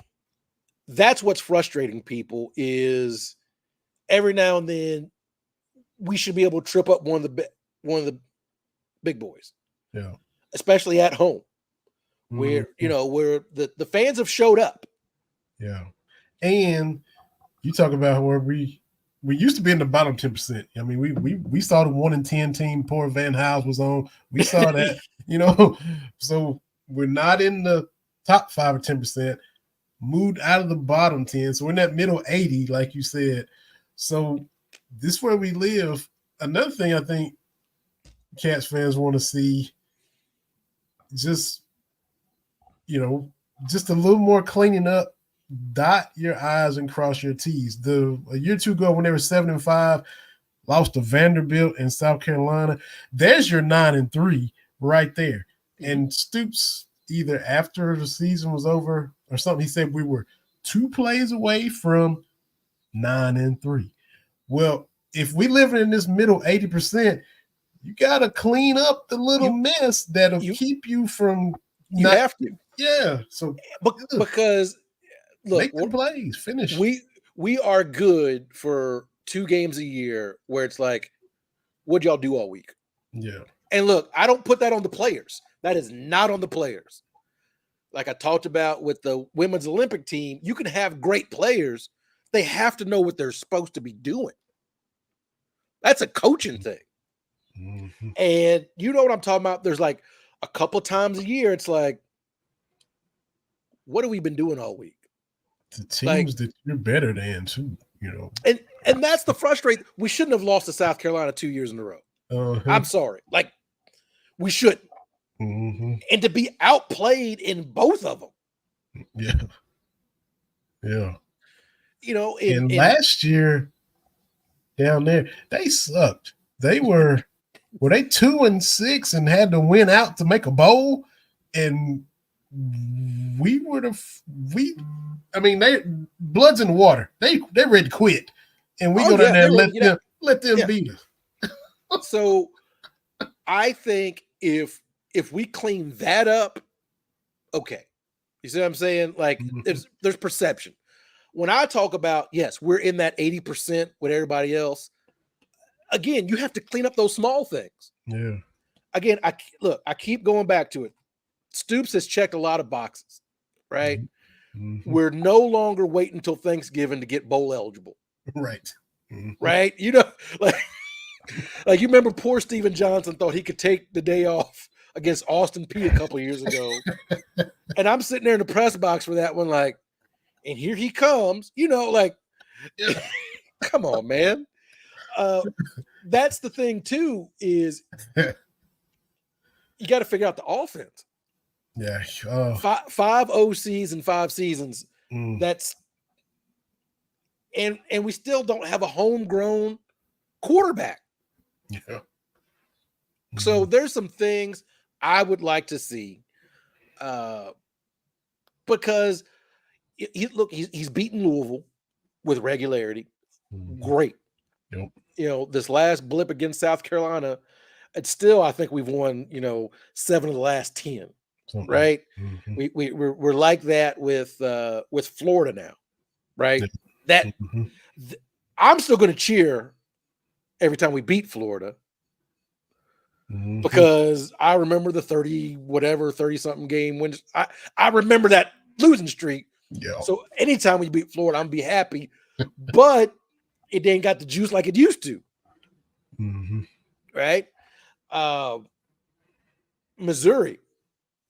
that's what's frustrating people is every now and then we should be able to trip up one of the big boys. Yeah. Especially at home, where where the fans have showed up. Yeah. And you talk about where we used to be in the bottom 10%. I mean, we saw the 1 in 10 team poor Van Hals was on. We saw that, so we're not in the top 5 or 10%, moved out of the bottom 10. So we're in that middle 80, like you said. So this is where we live. Another thing I think Cats fans want to see, just a little more cleaning up, dot your I's and cross your T's. A year or two ago when they were 7-5, lost to Vanderbilt in South Carolina. There's your 9-3 right there. And Stoops, either after the season was over or something, he said we were 2 plays away from 9-3. Well, if we live in this middle 80%, you got to clean up the little mess that'll keep you from. You have to. Yeah. So because look, make the plays, finish. We are good for 2 games a year where it's like, what'd y'all do all week? Yeah. And look, I don't put that on the players. That is not on the players. Like I talked about with the women's Olympic team, you can have great players. They have to know what they're supposed to be doing. That's a coaching thing. Mm-hmm. And you know what I'm talking about? There's like a couple times a year, it's like, what have we been doing all week? The teams that you're better than too, And that's the frustrating. We shouldn't have lost to South Carolina 2 years in a row. Uh-huh. I'm sorry. Like, we shouldn't. Mm-hmm. And to be outplayed in both of them. Yeah. Yeah. You know, and last year down there, they sucked. They were they 2-6 and had to win out to make a bowl, and they blood's in the water. They ready to quit, and we go down there and let them beat us. So I think if we clean that up, okay. You see what I'm saying? Like there's perception. When I talk about, yes, we're in that 80% with everybody else. Again, you have to clean up those small things. Yeah. Again, I keep going back to it. Stoops has checked a lot of boxes, right? Mm-hmm. We're no longer waiting until Thanksgiving to get bowl eligible. Right. Mm-hmm. Right? You know, like you remember poor Steven Johnson thought he could take the day off against Austin Peay a couple of years ago. And I'm sitting there in the press box for that one, like, and here he comes, you know, like, come on, man. That's the thing too, is you got to figure out the offense. Yeah. 5 OCs in 5 seasons. That's and we still don't have a homegrown quarterback. Yeah. So there's some things I would like to see. Because he's beaten Louisville with regularity. Great. Yep. You know, this last blip against South Carolina, it's still, I think we've won, 7 of the last 10. Something. Right? Mm-hmm. We're like that with Florida now, right? Yeah. I'm still going to cheer every time we beat Florida because I remember the 30-something game when I remember that losing streak. Yeah. So anytime we beat Florida, I'm gonna be happy, but it ain't got the juice like it used to. Right? Missouri.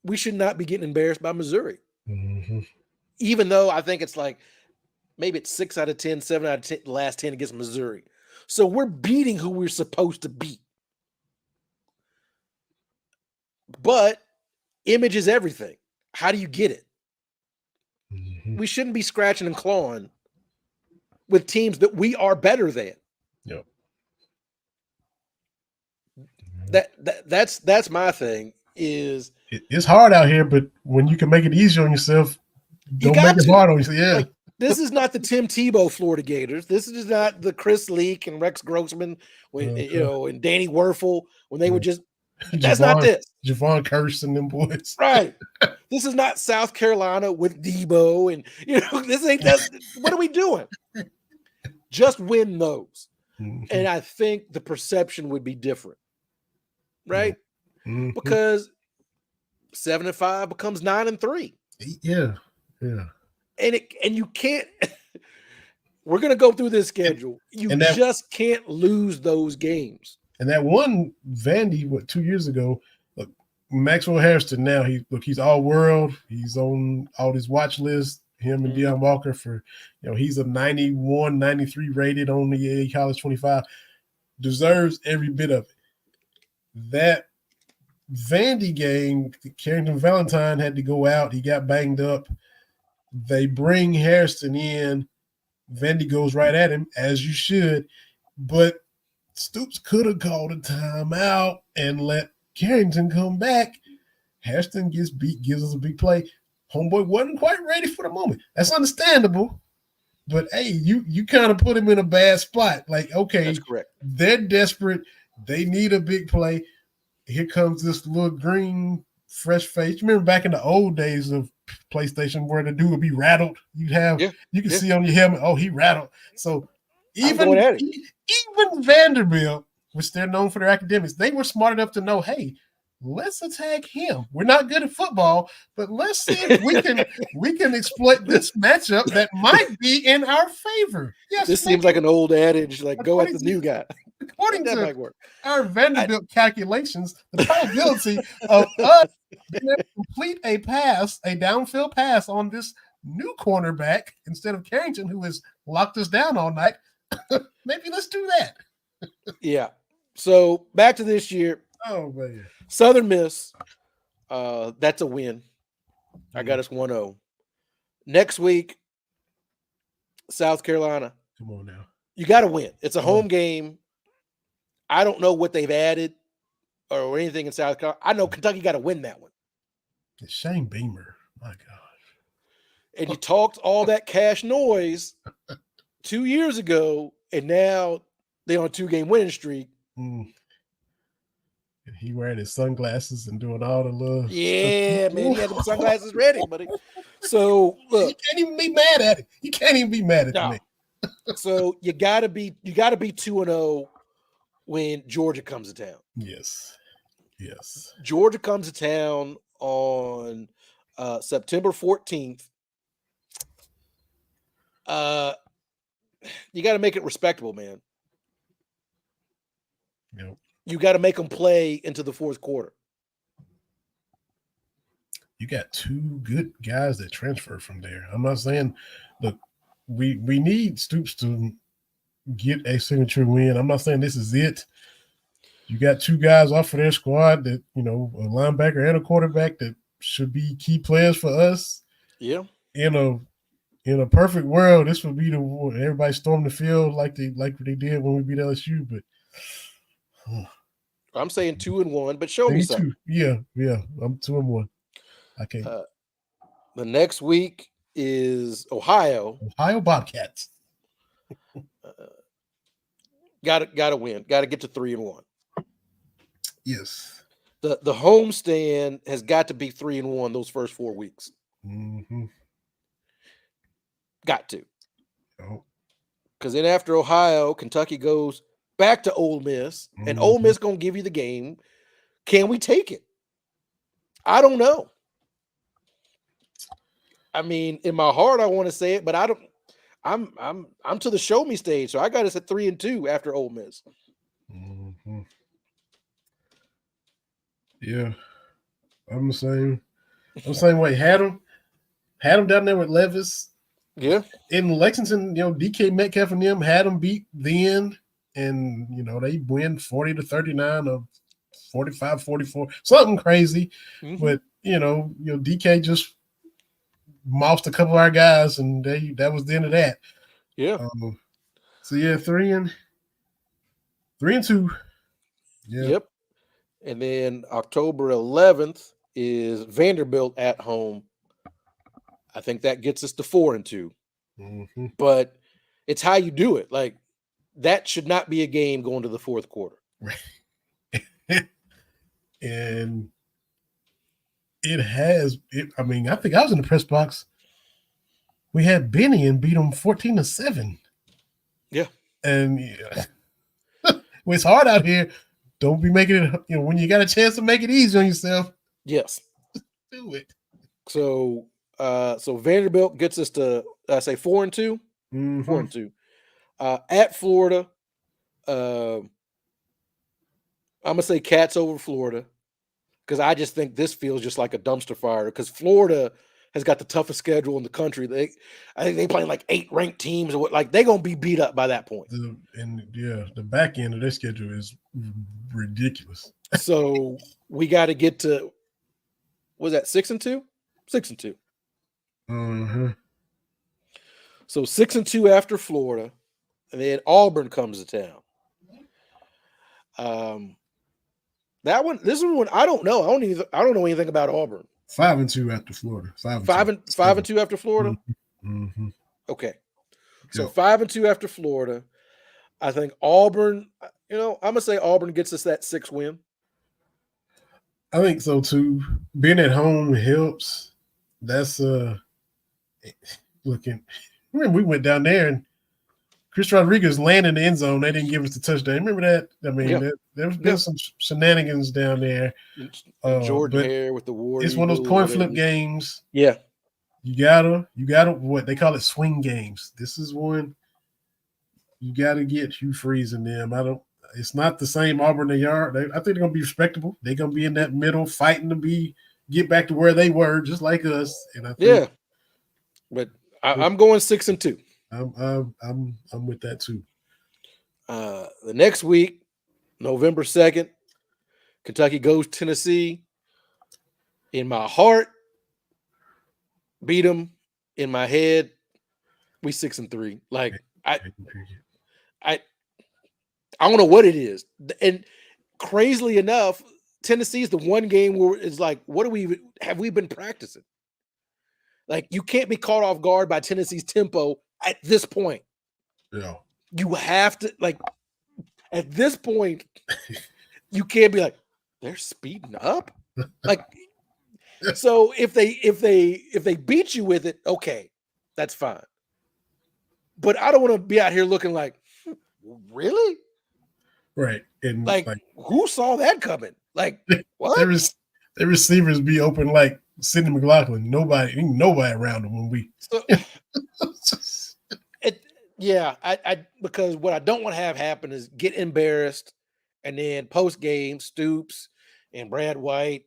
We should not be getting embarrassed by Missouri. Even though I think it's like maybe it's 6 out of 10, 7 out of 10, the last 10 against Missouri. So we're beating who we're supposed to beat. But image is everything. How do you get it? We shouldn't be scratching and clawing with teams that we are better than. Yep. That's my thing. Is it's hard out here, but when you can make it easier on yourself, don't make it hard on yourself. Yeah. Like, this is not the Tim Tebow Florida Gators. This is not the Chris Leak and Rex Grossman when and Danny Werfel when they would just. That's not this. Javon Curse and them boys. Right. This is not South Carolina with Debo and this ain't that. What are we doing? Just win those. And I think the perception would be different. Right? Because 7-5 becomes 9-3. Yeah. Yeah. And you can't we're gonna go through this schedule. You just can't lose those games. And that one Vandy, 2 years ago, look, Maxwell Hairston now, he's all world. He's on all these watch lists, him and Deion Walker for, he's a 91, 93 rated on the College 25. Deserves every bit of it. That Vandy game, Carrington Valentine had to go out. He got banged up. They bring Hairston in. Vandy goes right at him, as you should. But Stoops could have called a timeout and let Carrington come back. Hairston gets beat, gives us a big play. Homeboy wasn't quite ready for the moment. That's understandable. But, hey, you kind of put him in a bad spot. Like, okay, that's correct. They're desperate. They need a big play. Here comes this little green, fresh face. You remember back in the old days of PlayStation where the dude would be rattled? You can see on your helmet, oh, he rattled. So even Vanderbilt, which they're known for their academics, they were smart enough to know, hey, let's attack him. We're not good at football, but let's see if we can exploit this matchup that might be in our favor. Yes, this seems like an old adage, like go at the new guy. According to our Vanderbilt calculations, the probability of us being able to complete a downfield pass on this new cornerback instead of Carrington, who has locked us down all night, maybe let's do that. Yeah. So back to this year. Oh man. Southern Miss, that's a win. I got us 1-0. Next week, South Carolina. Come on now. You got to win. It's a home game. I don't know what they've added or anything in South Carolina. I know Kentucky got to win that one. It's Shane Beamer. My gosh. And you talked all that cash noise 2 years ago, and now they're on a 2-game winning streak. And he wearing his sunglasses and doing all the love. Yeah, man, he had the sunglasses ready, buddy. So look, you can't even be mad at it. You can't even be mad at me. So you gotta be 2-0 when Georgia comes to town. Yes. Georgia comes to town on September 14th. You got to make it respectable, man. Yep. You got to make them play into the fourth quarter. You got two good guys that transfer from there. I'm not saying, look, we need Stoops to get a signature win. I'm not saying this is it. You got two guys off of their squad that, a linebacker and a quarterback that should be key players for us. Yeah. In a perfect world, this would be everybody storm the field like they did when we beat LSU. But I'm saying 2-1, but show me something. Yeah, I'm 2-1. I can't. The next week is Ohio Bobcats. Got to win. Got to get to 3-1. Yes. The homestand has got to be 3-1 those first 4 weeks. Mm-hmm. Got to. Oh. Because then after Ohio, Kentucky goes back to Ole Miss, and Ole Miss gonna give you the game. Can we take it? I don't know. I mean, in my heart, I want to say it, but I don't. I'm to the show me stage, so I got us at 3-2 after Ole Miss. Mm-hmm. Yeah, I'm the same. I'm the same way. Had them down there with Levis. Yeah. In Lexington, DK Metcalf and them had them beat then, and they win 40-39 or 45-44, something crazy. Mm-hmm. But DK just moused a couple of our guys, and that was the end of that. Yeah. So yeah, 3-2. Yeah. Yep. And then October 11th is Vanderbilt at home. I think that gets us to 4-2. Mm-hmm. But it's how you do it. Like, that should not be a game going to the fourth quarter. Right. And it has. I think I was in the press box. We had Vinny and beat them 14-7. Yeah. And it's hard out here. Don't be making it. When you got a chance to make it easy on yourself. Yes. Do it. So Vanderbilt gets us to 4-2. Mm-hmm. 4-2. At Florida, I'm gonna say Cats over Florida because I just think this feels just like a dumpster fire because Florida has got the toughest schedule in the country. I think they playing like 8 ranked teams or what. Like they're gonna be beat up by that point. The back end of their schedule is ridiculous. So we got to get to. Was that 6-2? 6-2. Mm-hmm. So 6-2 after Florida, and then Auburn comes to town. This one, I don't know. I don't know anything about Auburn. 5-2 after Florida. 5-2 after Florida. Mm-hmm. Okay. So 5-2 after Florida. I think Auburn. I'm gonna say Auburn gets us that 6th win. I think so too. Being at home helps. That's looking. Remember we went down there and Chris Rodriguez landed in the end zone. They didn't give us the touchdown. Remember that? I mean, there's been some shenanigans down there. Jordan Hare with the war. It's one of those coin flip games. Yeah. You gotta what they call it swing games. This is one you gotta get Hugh Freeze in them. It's not the same Auburn they are. I think they're gonna be respectable. They're gonna be in that middle, fighting to get back to where they were, just like us. And I think, but I'm going 6-2. I'm with that too. The next week, November 2nd, Kentucky goes Tennessee. In my heart, beat them. In my head, we 6-3. Like I don't know what it is. And crazily enough, Tennessee is the one game where it's like, what do we have we been practicing? Like, you can't be caught off guard by Tennessee's tempo at this point. Yeah. You have to, like, at this point, you can't be like, they're speeding up. Like, so if they beat you with it, okay, that's fine. But I don't want to be out here looking like, really? Right. And like who saw that coming? Like, what? Their receivers be open like Sidney McLaughlin. Nobody around them when we. So, I because what I don't want to have happen is get embarrassed, and then post game Stoops and Brad White.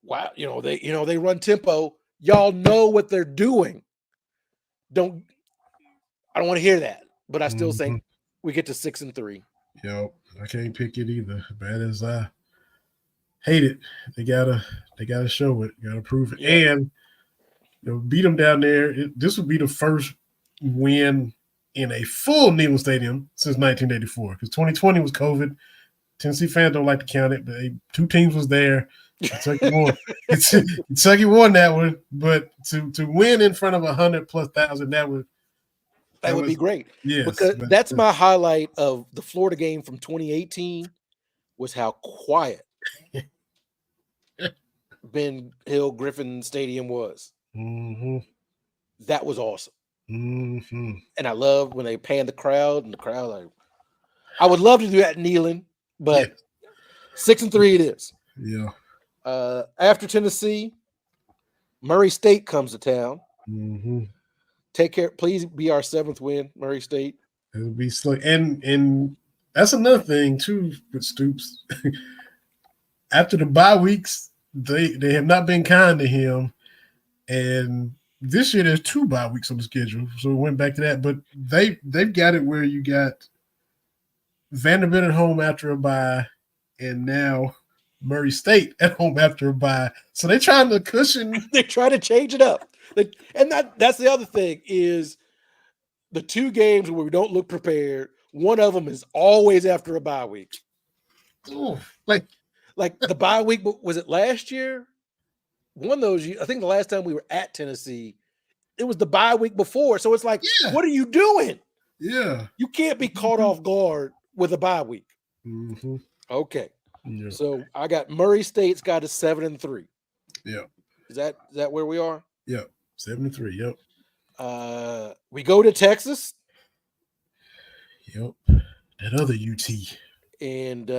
Wow, they run tempo. Y'all know what they're doing. I don't want to hear that, but I still think we get to 6-3. Yo, I can't pick it either. Bad as I hate it, they gotta show it, gotta prove it, and beat them down there. This would be the first win in a full Neyland Stadium since 1984. Because 2020 was COVID. Tennessee fans don't like to count it, but two teams was there. Kentucky won. Kentucky won that one, but to win in front of 100,000+, that would be great. Yes, because that's my highlight of the Florida game from 2018 was how quiet Ben Hill Griffin Stadium was. Mm-hmm. That was awesome. Mm-hmm. And I love when they pan the crowd, and the crowd like, I would love to do that in Neyland, but 6-3 it is. Yeah. After Tennessee, Murray State comes to town. Mm-hmm. Take care. Please be our 7th win, Murray State. It'll be slick. And that's another thing too with Stoops. After the bye weeks, they have not been kind to him. And this year there's 2 bye weeks on the schedule. So we went back to that. But they've got it where you got Vanderbilt at home after a bye, and now Murray State at home after a bye. So they're trying to cushion. They try to change it up. And that's the other thing is the 2 games where we don't look prepared. One of them is always after a bye week. Ooh, like the bye week, was it last year? One of those, I think the last time we were at Tennessee, it was the bye week before. So it's like, what are you doing? Yeah. You can't be caught off guard with a bye week. Mm-hmm. Okay. Yeah. So I got Murray State's got a 7-3. Yeah. Is that where we are? Yeah. 7-3. Yep. We go to Texas. Yep. That other UT. And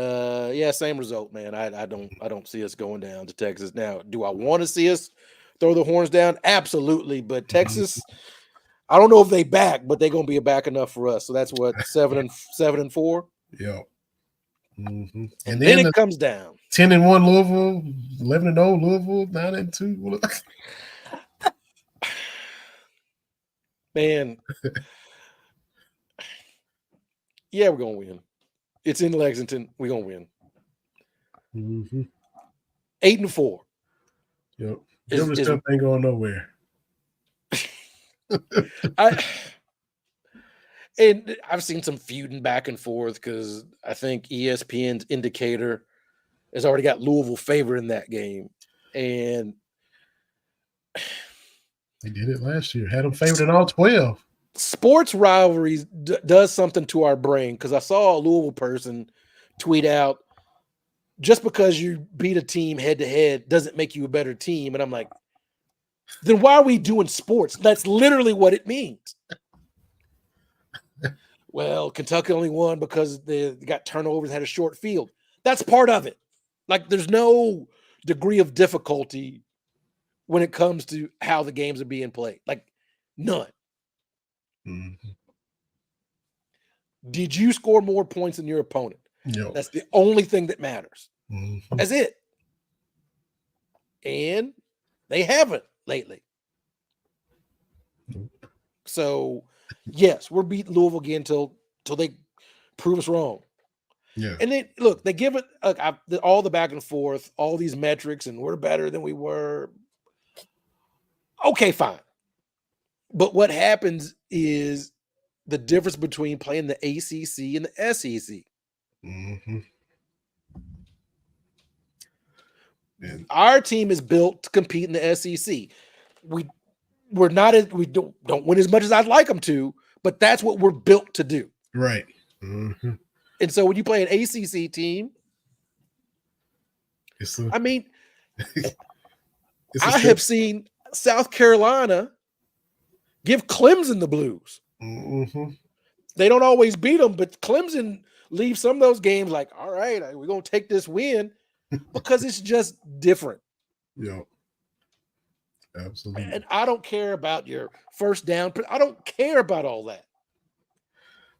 same result, man. I don't see us going down to Texas. Now, do I want to see us throw the horns down? Absolutely. But Texas, I don't know if they back, but they're gonna be back enough for us. So that's what 7-4. Yeah. Mm-hmm. And then it comes down 10-1 Louisville, 11-0 Louisville, 9-2. Man, we're gonna win. It's in Lexington. We're gonna win. Mm-hmm. 8-4. Yep. This stuff ain't going nowhere. And I've seen some feuding back and forth because I think ESPN's indicator has already got Louisville favored in that game. And they did it last year. Had them favored in all 12. Sports rivalries does something to our brain because I saw a Louisville person tweet out, just because you beat a team head-to-head doesn't make you a better team. And I'm like, then why are we doing sports? That's literally what it means. Well, Kentucky only won because they got turnovers, had a short field. That's part of it. Like, there's no degree of difficulty when it comes to how the games are being played. Like, none. Mm-hmm. Did you score more points than your opponent? No. That's the only thing that matters. Mm-hmm. That's it. And they haven't lately. Nope. So, yes, we're beating Louisville again until they prove us wrong. Yeah. And then look, they give it all the back and forth, all these metrics, and we're better than we were. Okay, fine. But what happens is the difference between playing the ACC and the SEC. Mm-hmm. And Our team is built to compete in the SEC. We don't win as much as I'd like them to, but that's what we're built to do. right. Mm-hmm. And so when you play an ACC team, I mean, I have seen South Carolina give Clemson the blues. Mm-hmm. They don't always beat them, but Clemson leaves some of those games like, all right, we're going to take this win because it's just different. Yeah. Absolutely. And I don't care about your first down. I don't care about all that.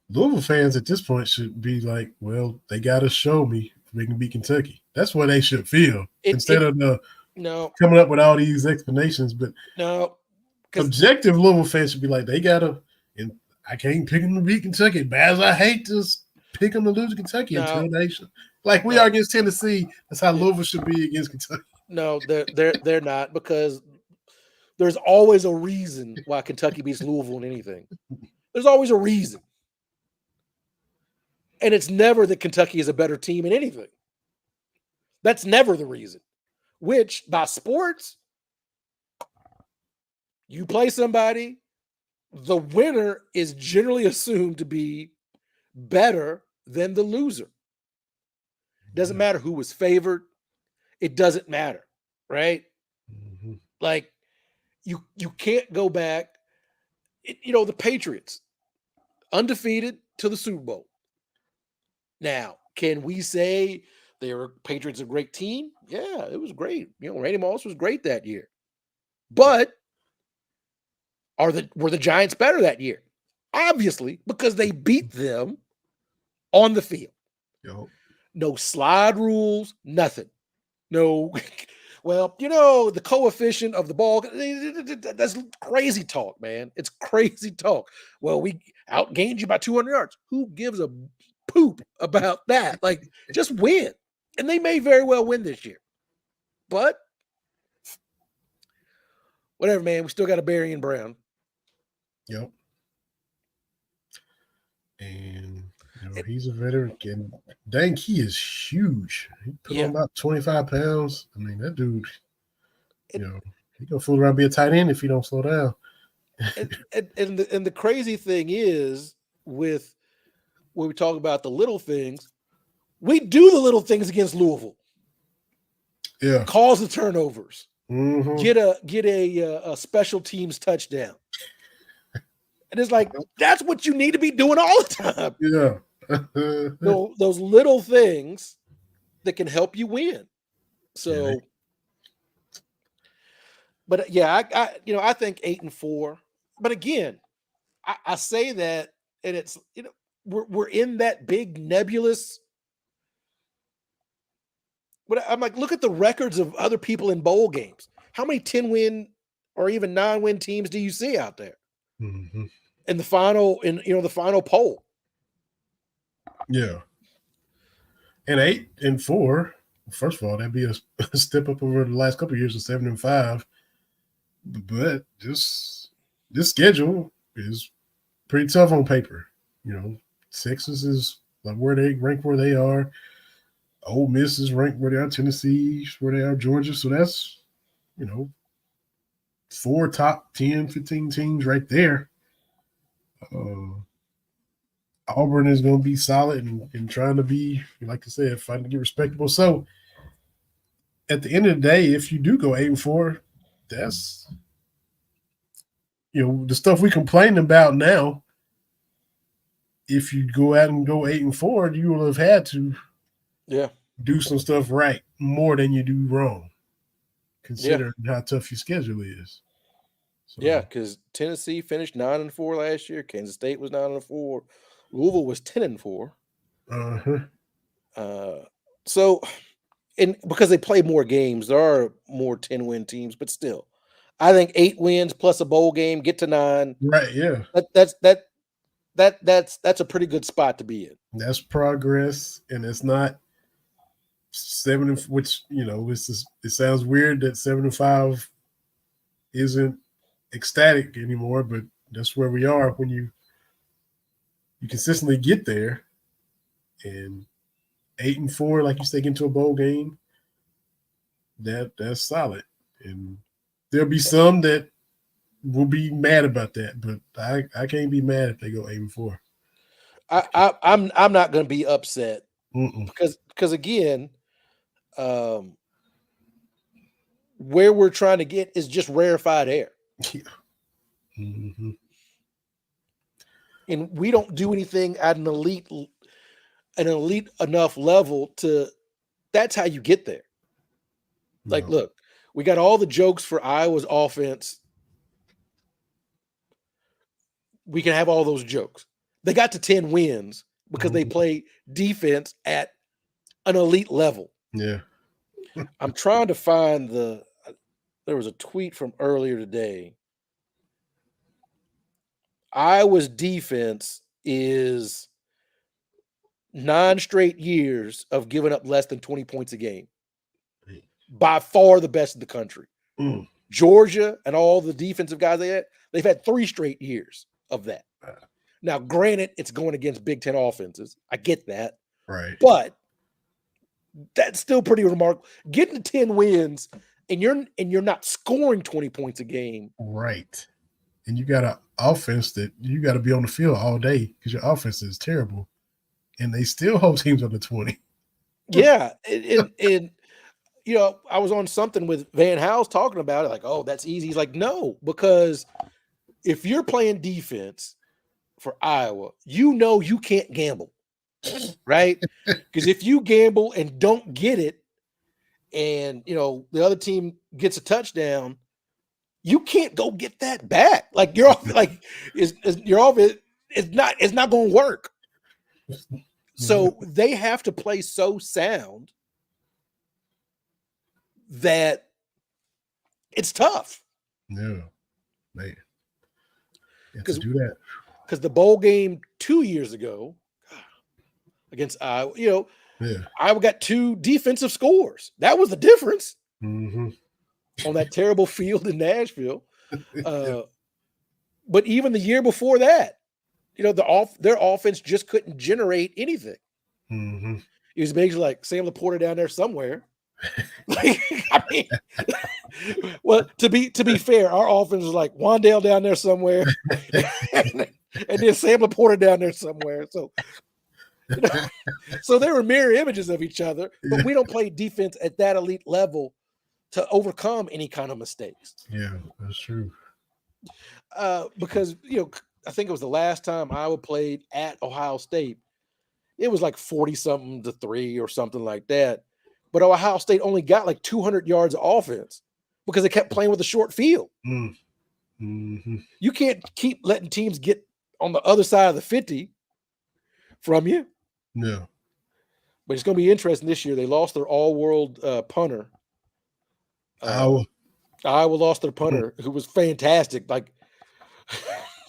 Louisville fans at this point should be like, well, they got to show me if we can beat Kentucky. That's what they should feel instead of coming up with all these explanations. But objective Louisville fans should be like, they got to, and I can't pick them to beat Kentucky. Bad as I hate to pick them to lose to Kentucky until they should. Like we are against Tennessee. That's how Louisville should be against Kentucky. No, they're not, because there's always a reason why Kentucky beats Louisville in anything. There's always a reason. And it's never that Kentucky is a better team in anything. That's never the reason. Which, by sports, you play somebody, the winner is generally assumed to be better than the loser. Doesn't matter who was favored. It doesn't matter, right? Mm-hmm. Like, you can't go back. The Patriots, undefeated to the Super Bowl. Now, can we say Patriots a great team? Yeah, it was great. Randy Moss was great that year. But were the Giants better that year? Obviously, because they beat them on the field. Yep. No slide rules, nothing. No, well, the coefficient of the ball, that's crazy talk, man. It's crazy talk. Well, we outgained you by 200 yards. Who gives a poop about that? Like, just win. And they may very well win this year. But whatever, man. We still got a Barian Brown. Yep. And he's a veteran. And dang, he is huge. He put on about 25 pounds. I mean, that dude, he gonna fool around and be a tight end if he don't slow down. and the crazy thing is, with when we talk about the little things, we do the little things against Louisville. Yeah. Cause the turnovers. Mm-hmm. Get a special teams touchdown. And it's like, that's what you need to be doing all the time. Yeah. Those little things that can help you win. So, but yeah, I think 8-4. But again, I say that, and it's we're in that big nebulous. But I'm like, look at the records of other people in bowl games. How many 10-win or even 9-win teams do you see out there? Mm-hmm. In the final poll? Yeah. And 8-4. First of all, that'd be a step up over the last couple of years of 7-5. But this schedule is pretty tough on paper. Texas is like where they rank where they are. Ole Miss is ranked where they are. Tennessee where they are. Georgia. So that's 4 top 10, 15 teams right there. Auburn is going to be solid and trying to be, like I said, fighting to get respectable. So at the end of the day, if you do go 8-4, that's the stuff we complain about now. If you go out and go 8-4, you will have had to do some stuff right more than you do wrong, considering how tough your schedule is. So, because Tennessee finished 9-4 last year. Kansas State was 9-4. Louisville was 10-4. So, and because they play more games, there are more 10-win teams, but still, I think 8 wins plus a bowl game, get to 9. Right? Yeah. that's a pretty good spot to be in. That's progress, and it's not 7, which it sounds weird that 7-5 isn't ecstatic anymore, but that's where we are when you consistently get there. And 8-4, like you say, get into a bowl game, that's solid. And there'll be some that will be mad about that, but I can't be mad if they go 8-4. I'm not going to be upset Mm-mm. because again, where we're trying to get is just rarefied air. Yeah. Mm-hmm. And we don't do anything at an elite enough level to. That's how you get there. Like, No. look, we got all the jokes for Iowa's offense. We can have all those jokes. They got to 10 wins because they play defense at an elite level. Yeah. I'm trying to find there was a tweet from earlier today. Iowa's defense is 9 straight years of giving up less than 20 points a game. By far the best in the country. Mm. Georgia and all the defensive guys they've had 3 straight years of that. Now, granted, it's going against Big Ten offenses. I get that. Right. But that's still pretty remarkable. Getting to 10 wins and you're not scoring 20 points a game. Right. And you got an offense that you got to be on the field all day because your offense is terrible. And they still hold teams under 20. Yeah. And I was on something with Van House talking about it, like, oh, that's easy. He's like, no, because if you're playing defense for Iowa, you can't gamble, right? Because if you gamble and don't get it, and the other team gets a touchdown, you can't go get that back. Like you're off, like you're off. It's not going to work. So they have to play so sound that it's tough. No, man. To do that. Because the bowl game 2 years ago against Iowa, Iowa got 2 defensive scores. That was the difference on that terrible field in Nashville. But even the year before that, their offense just couldn't generate anything. It was basically like Sam Laporta down there somewhere. Well, to be fair, our offense was like Wandale down there somewhere, and then Sam Laporta down there somewhere. So, so they were mirror images of each other, but we don't play defense at that elite level to overcome any kind of mistakes. Yeah, that's true. Because I think it was the last time Iowa played at Ohio State. It was like 40-something to 3 or something like that. But Ohio State only got like 200 yards of offense because they kept playing with a short field. You can't keep letting teams get on the other side of the 50 from you. No. But it's going to be interesting this year. They lost their all-world punter. Iowa lost their punter, who was fantastic. Like,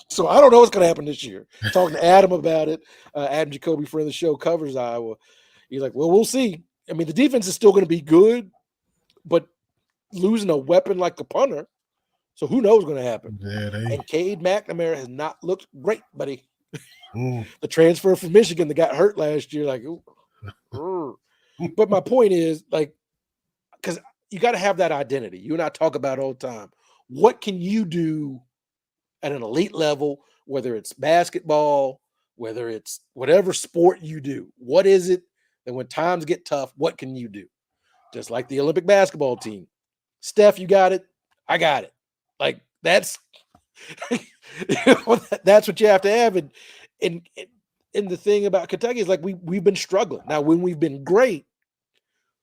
so I don't know what's going to happen this year. Talking to Adam about it. Adam Jacoby, friend of the show, covers Iowa. He's like, well, we'll see. I mean, the defense is still going to be good, but losing a weapon like the punter, so who knows what's going to happen. Yeah, and Cade McNamara has not looked great, buddy. The transfer from Michigan that got hurt last year, like, but my point is, like, because you got to have that identity. You and I talk about it all the time. What can you do at an elite level, whether it's basketball, whether it's whatever sport you do? What is it? And when times get tough, what can you do? Just like the Olympic basketball team. Steph, you got it. I got it. Like that's that's what you have to have. And the thing about Kentucky is like we've been struggling. Now, when we've been great,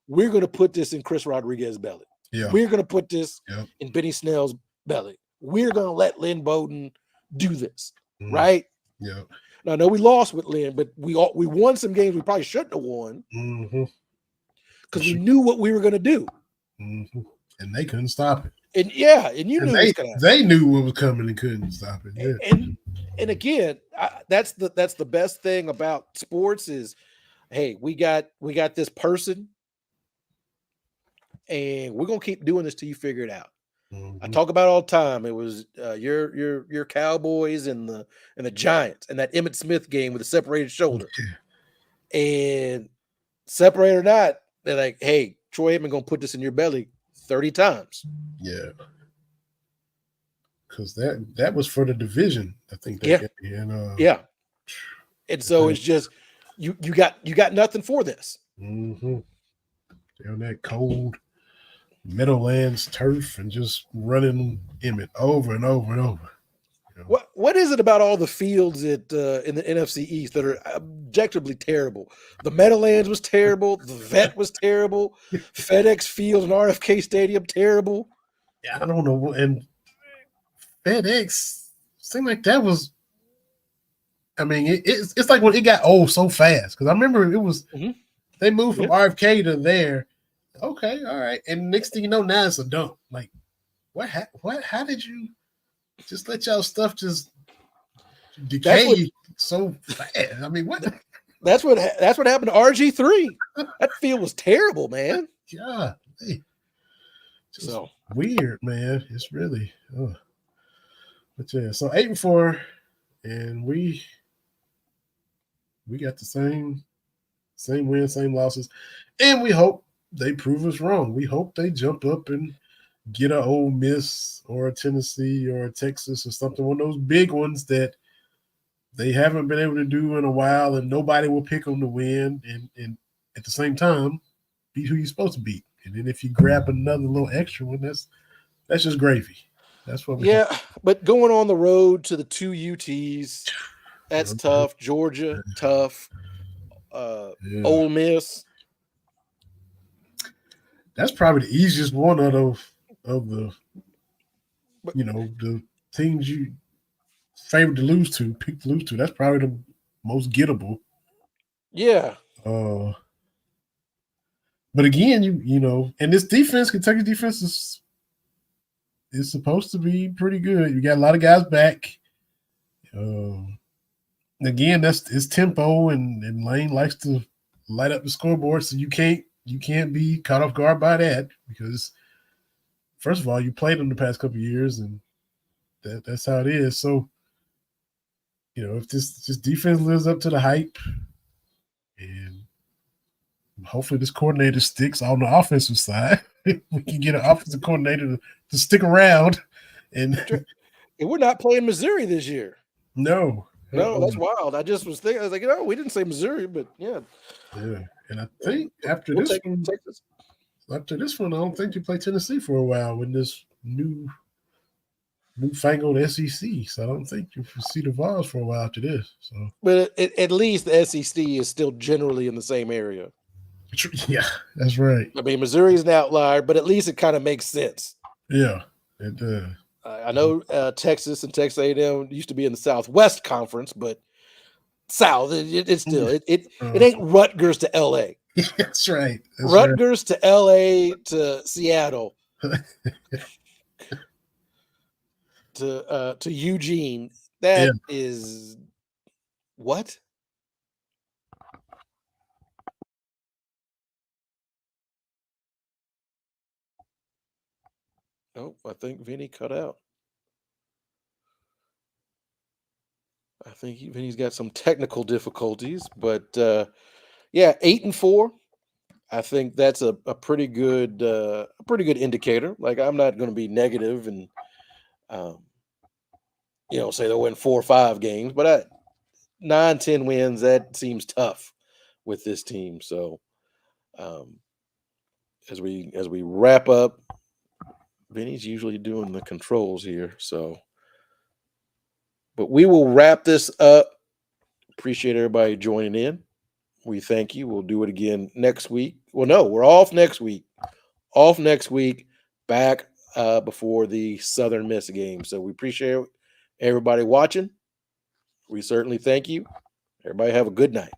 we're going to put this in Chris Rodriguez's belly. Yeah. We're going to put this in Benny Snell's belly. We're going to let Lynn Bowden do this, right? Yeah. Now, I know we lost with Lynn, but we won some games we probably shouldn't have won because we knew what we were going to do. And they couldn't stop it. And you knew it was going to happen. They knew what was coming and couldn't stop it. Yeah. And again, that's the best thing about sports is, hey, we got this person, and we're gonna keep doing this till you figure it out. Mm-hmm. I talk about it all the time. It was your Cowboys and the Giants and that Emmitt Smith game with a separated shoulder, and separate or not, they're like, hey, Troy Aikman gonna put this in your belly 30 times. Yeah. Because that was for the division, I think. Yeah. And so it's just you got nothing for this. Mm-hmm. On that cold Meadowlands turf and just running Emmett over and over and over. You know? What is it about all the fields in the NFC East that are objectively terrible? The Meadowlands was terrible. The Vet was terrible. FedEx Field and RFK Stadium terrible. Yeah, I don't know. And FedEx seemed like that was. I mean, it's like when it got old so fast because I remember it was they moved from RFK to there. Okay, all right, and next thing you know, now it's a dump. Like, what? How did you just let y'all stuff just decay so fast? I mean, what? That's what happened to RG3. That field was terrible, man. Yeah, so weird, man. It's really. But yeah, so 8-4, and we got the same wins, same losses, and we hope they prove us wrong. We hope they jump up and get a Ole Miss or a Tennessee or a Texas or something, one of those big ones that they haven't been able to do in a while, and nobody will pick them to win. And at the same time, beat who you're supposed to beat. And then if you grab another little extra one, that's just gravy. That's what we but going on the road to the 2 UTs, that's tough. Georgia, tough. Ole Miss. That's probably the easiest one of the the teams you favored to lose to, pick to lose to. That's probably the most gettable. Yeah. But again, you know, and this defense, Kentucky defense is supposed to be pretty good. You got a lot of guys back. Again, that's his tempo, and Lane likes to light up the scoreboard, so you can't be caught off guard by that because first of all, you played them the past couple of years, and that's how it is. So, you know, if this defense lives up to the hype, and hopefully this coordinator sticks on the offensive side, we can get an offensive coordinator to stick around. And we're not playing Missouri this year. No, that's wild. I just was thinking, I was like, we didn't say Missouri, but yeah. Yeah, and I think after this one, I don't think you play Tennessee for a while with this newfangled SEC. So I don't think you see the Vols for a while after this. So, but at least the SEC is still generally in the same area. Yeah, that's right. I mean, Missouri is an outlier, but at least it kind of makes sense. Yeah, it does. I know Texas and Texas A&M used to be in the Southwest Conference, but South, it's still it ain't Rutgers to LA. That's right. Rutgers to LA to Seattle to Eugene. That is what? Oh, I think Vinny cut out. I think Vinny's got some technical difficulties, but 8-4. I think that's a pretty good indicator. Like, I'm not going to be negative and say they'll win 4 or 5 games, but 9-10 wins, that seems tough with this team. So as we wrap up, Vinny's usually doing the controls here, so but we will wrap this up. Appreciate everybody joining in. We thank you. We'll do it again next week. Well, no, we're off next week. Back before the Southern Miss game. So we appreciate everybody watching. We certainly thank you. Everybody have a good night.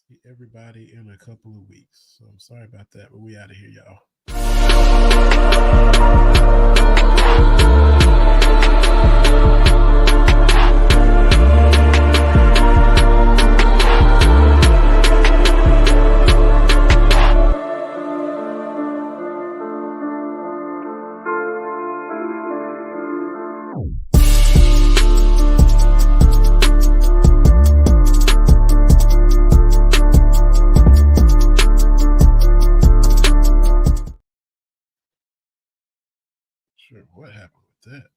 See everybody in a couple of weeks. So I'm sorry about that, but we out of here, y'all. Sure, what happened with that?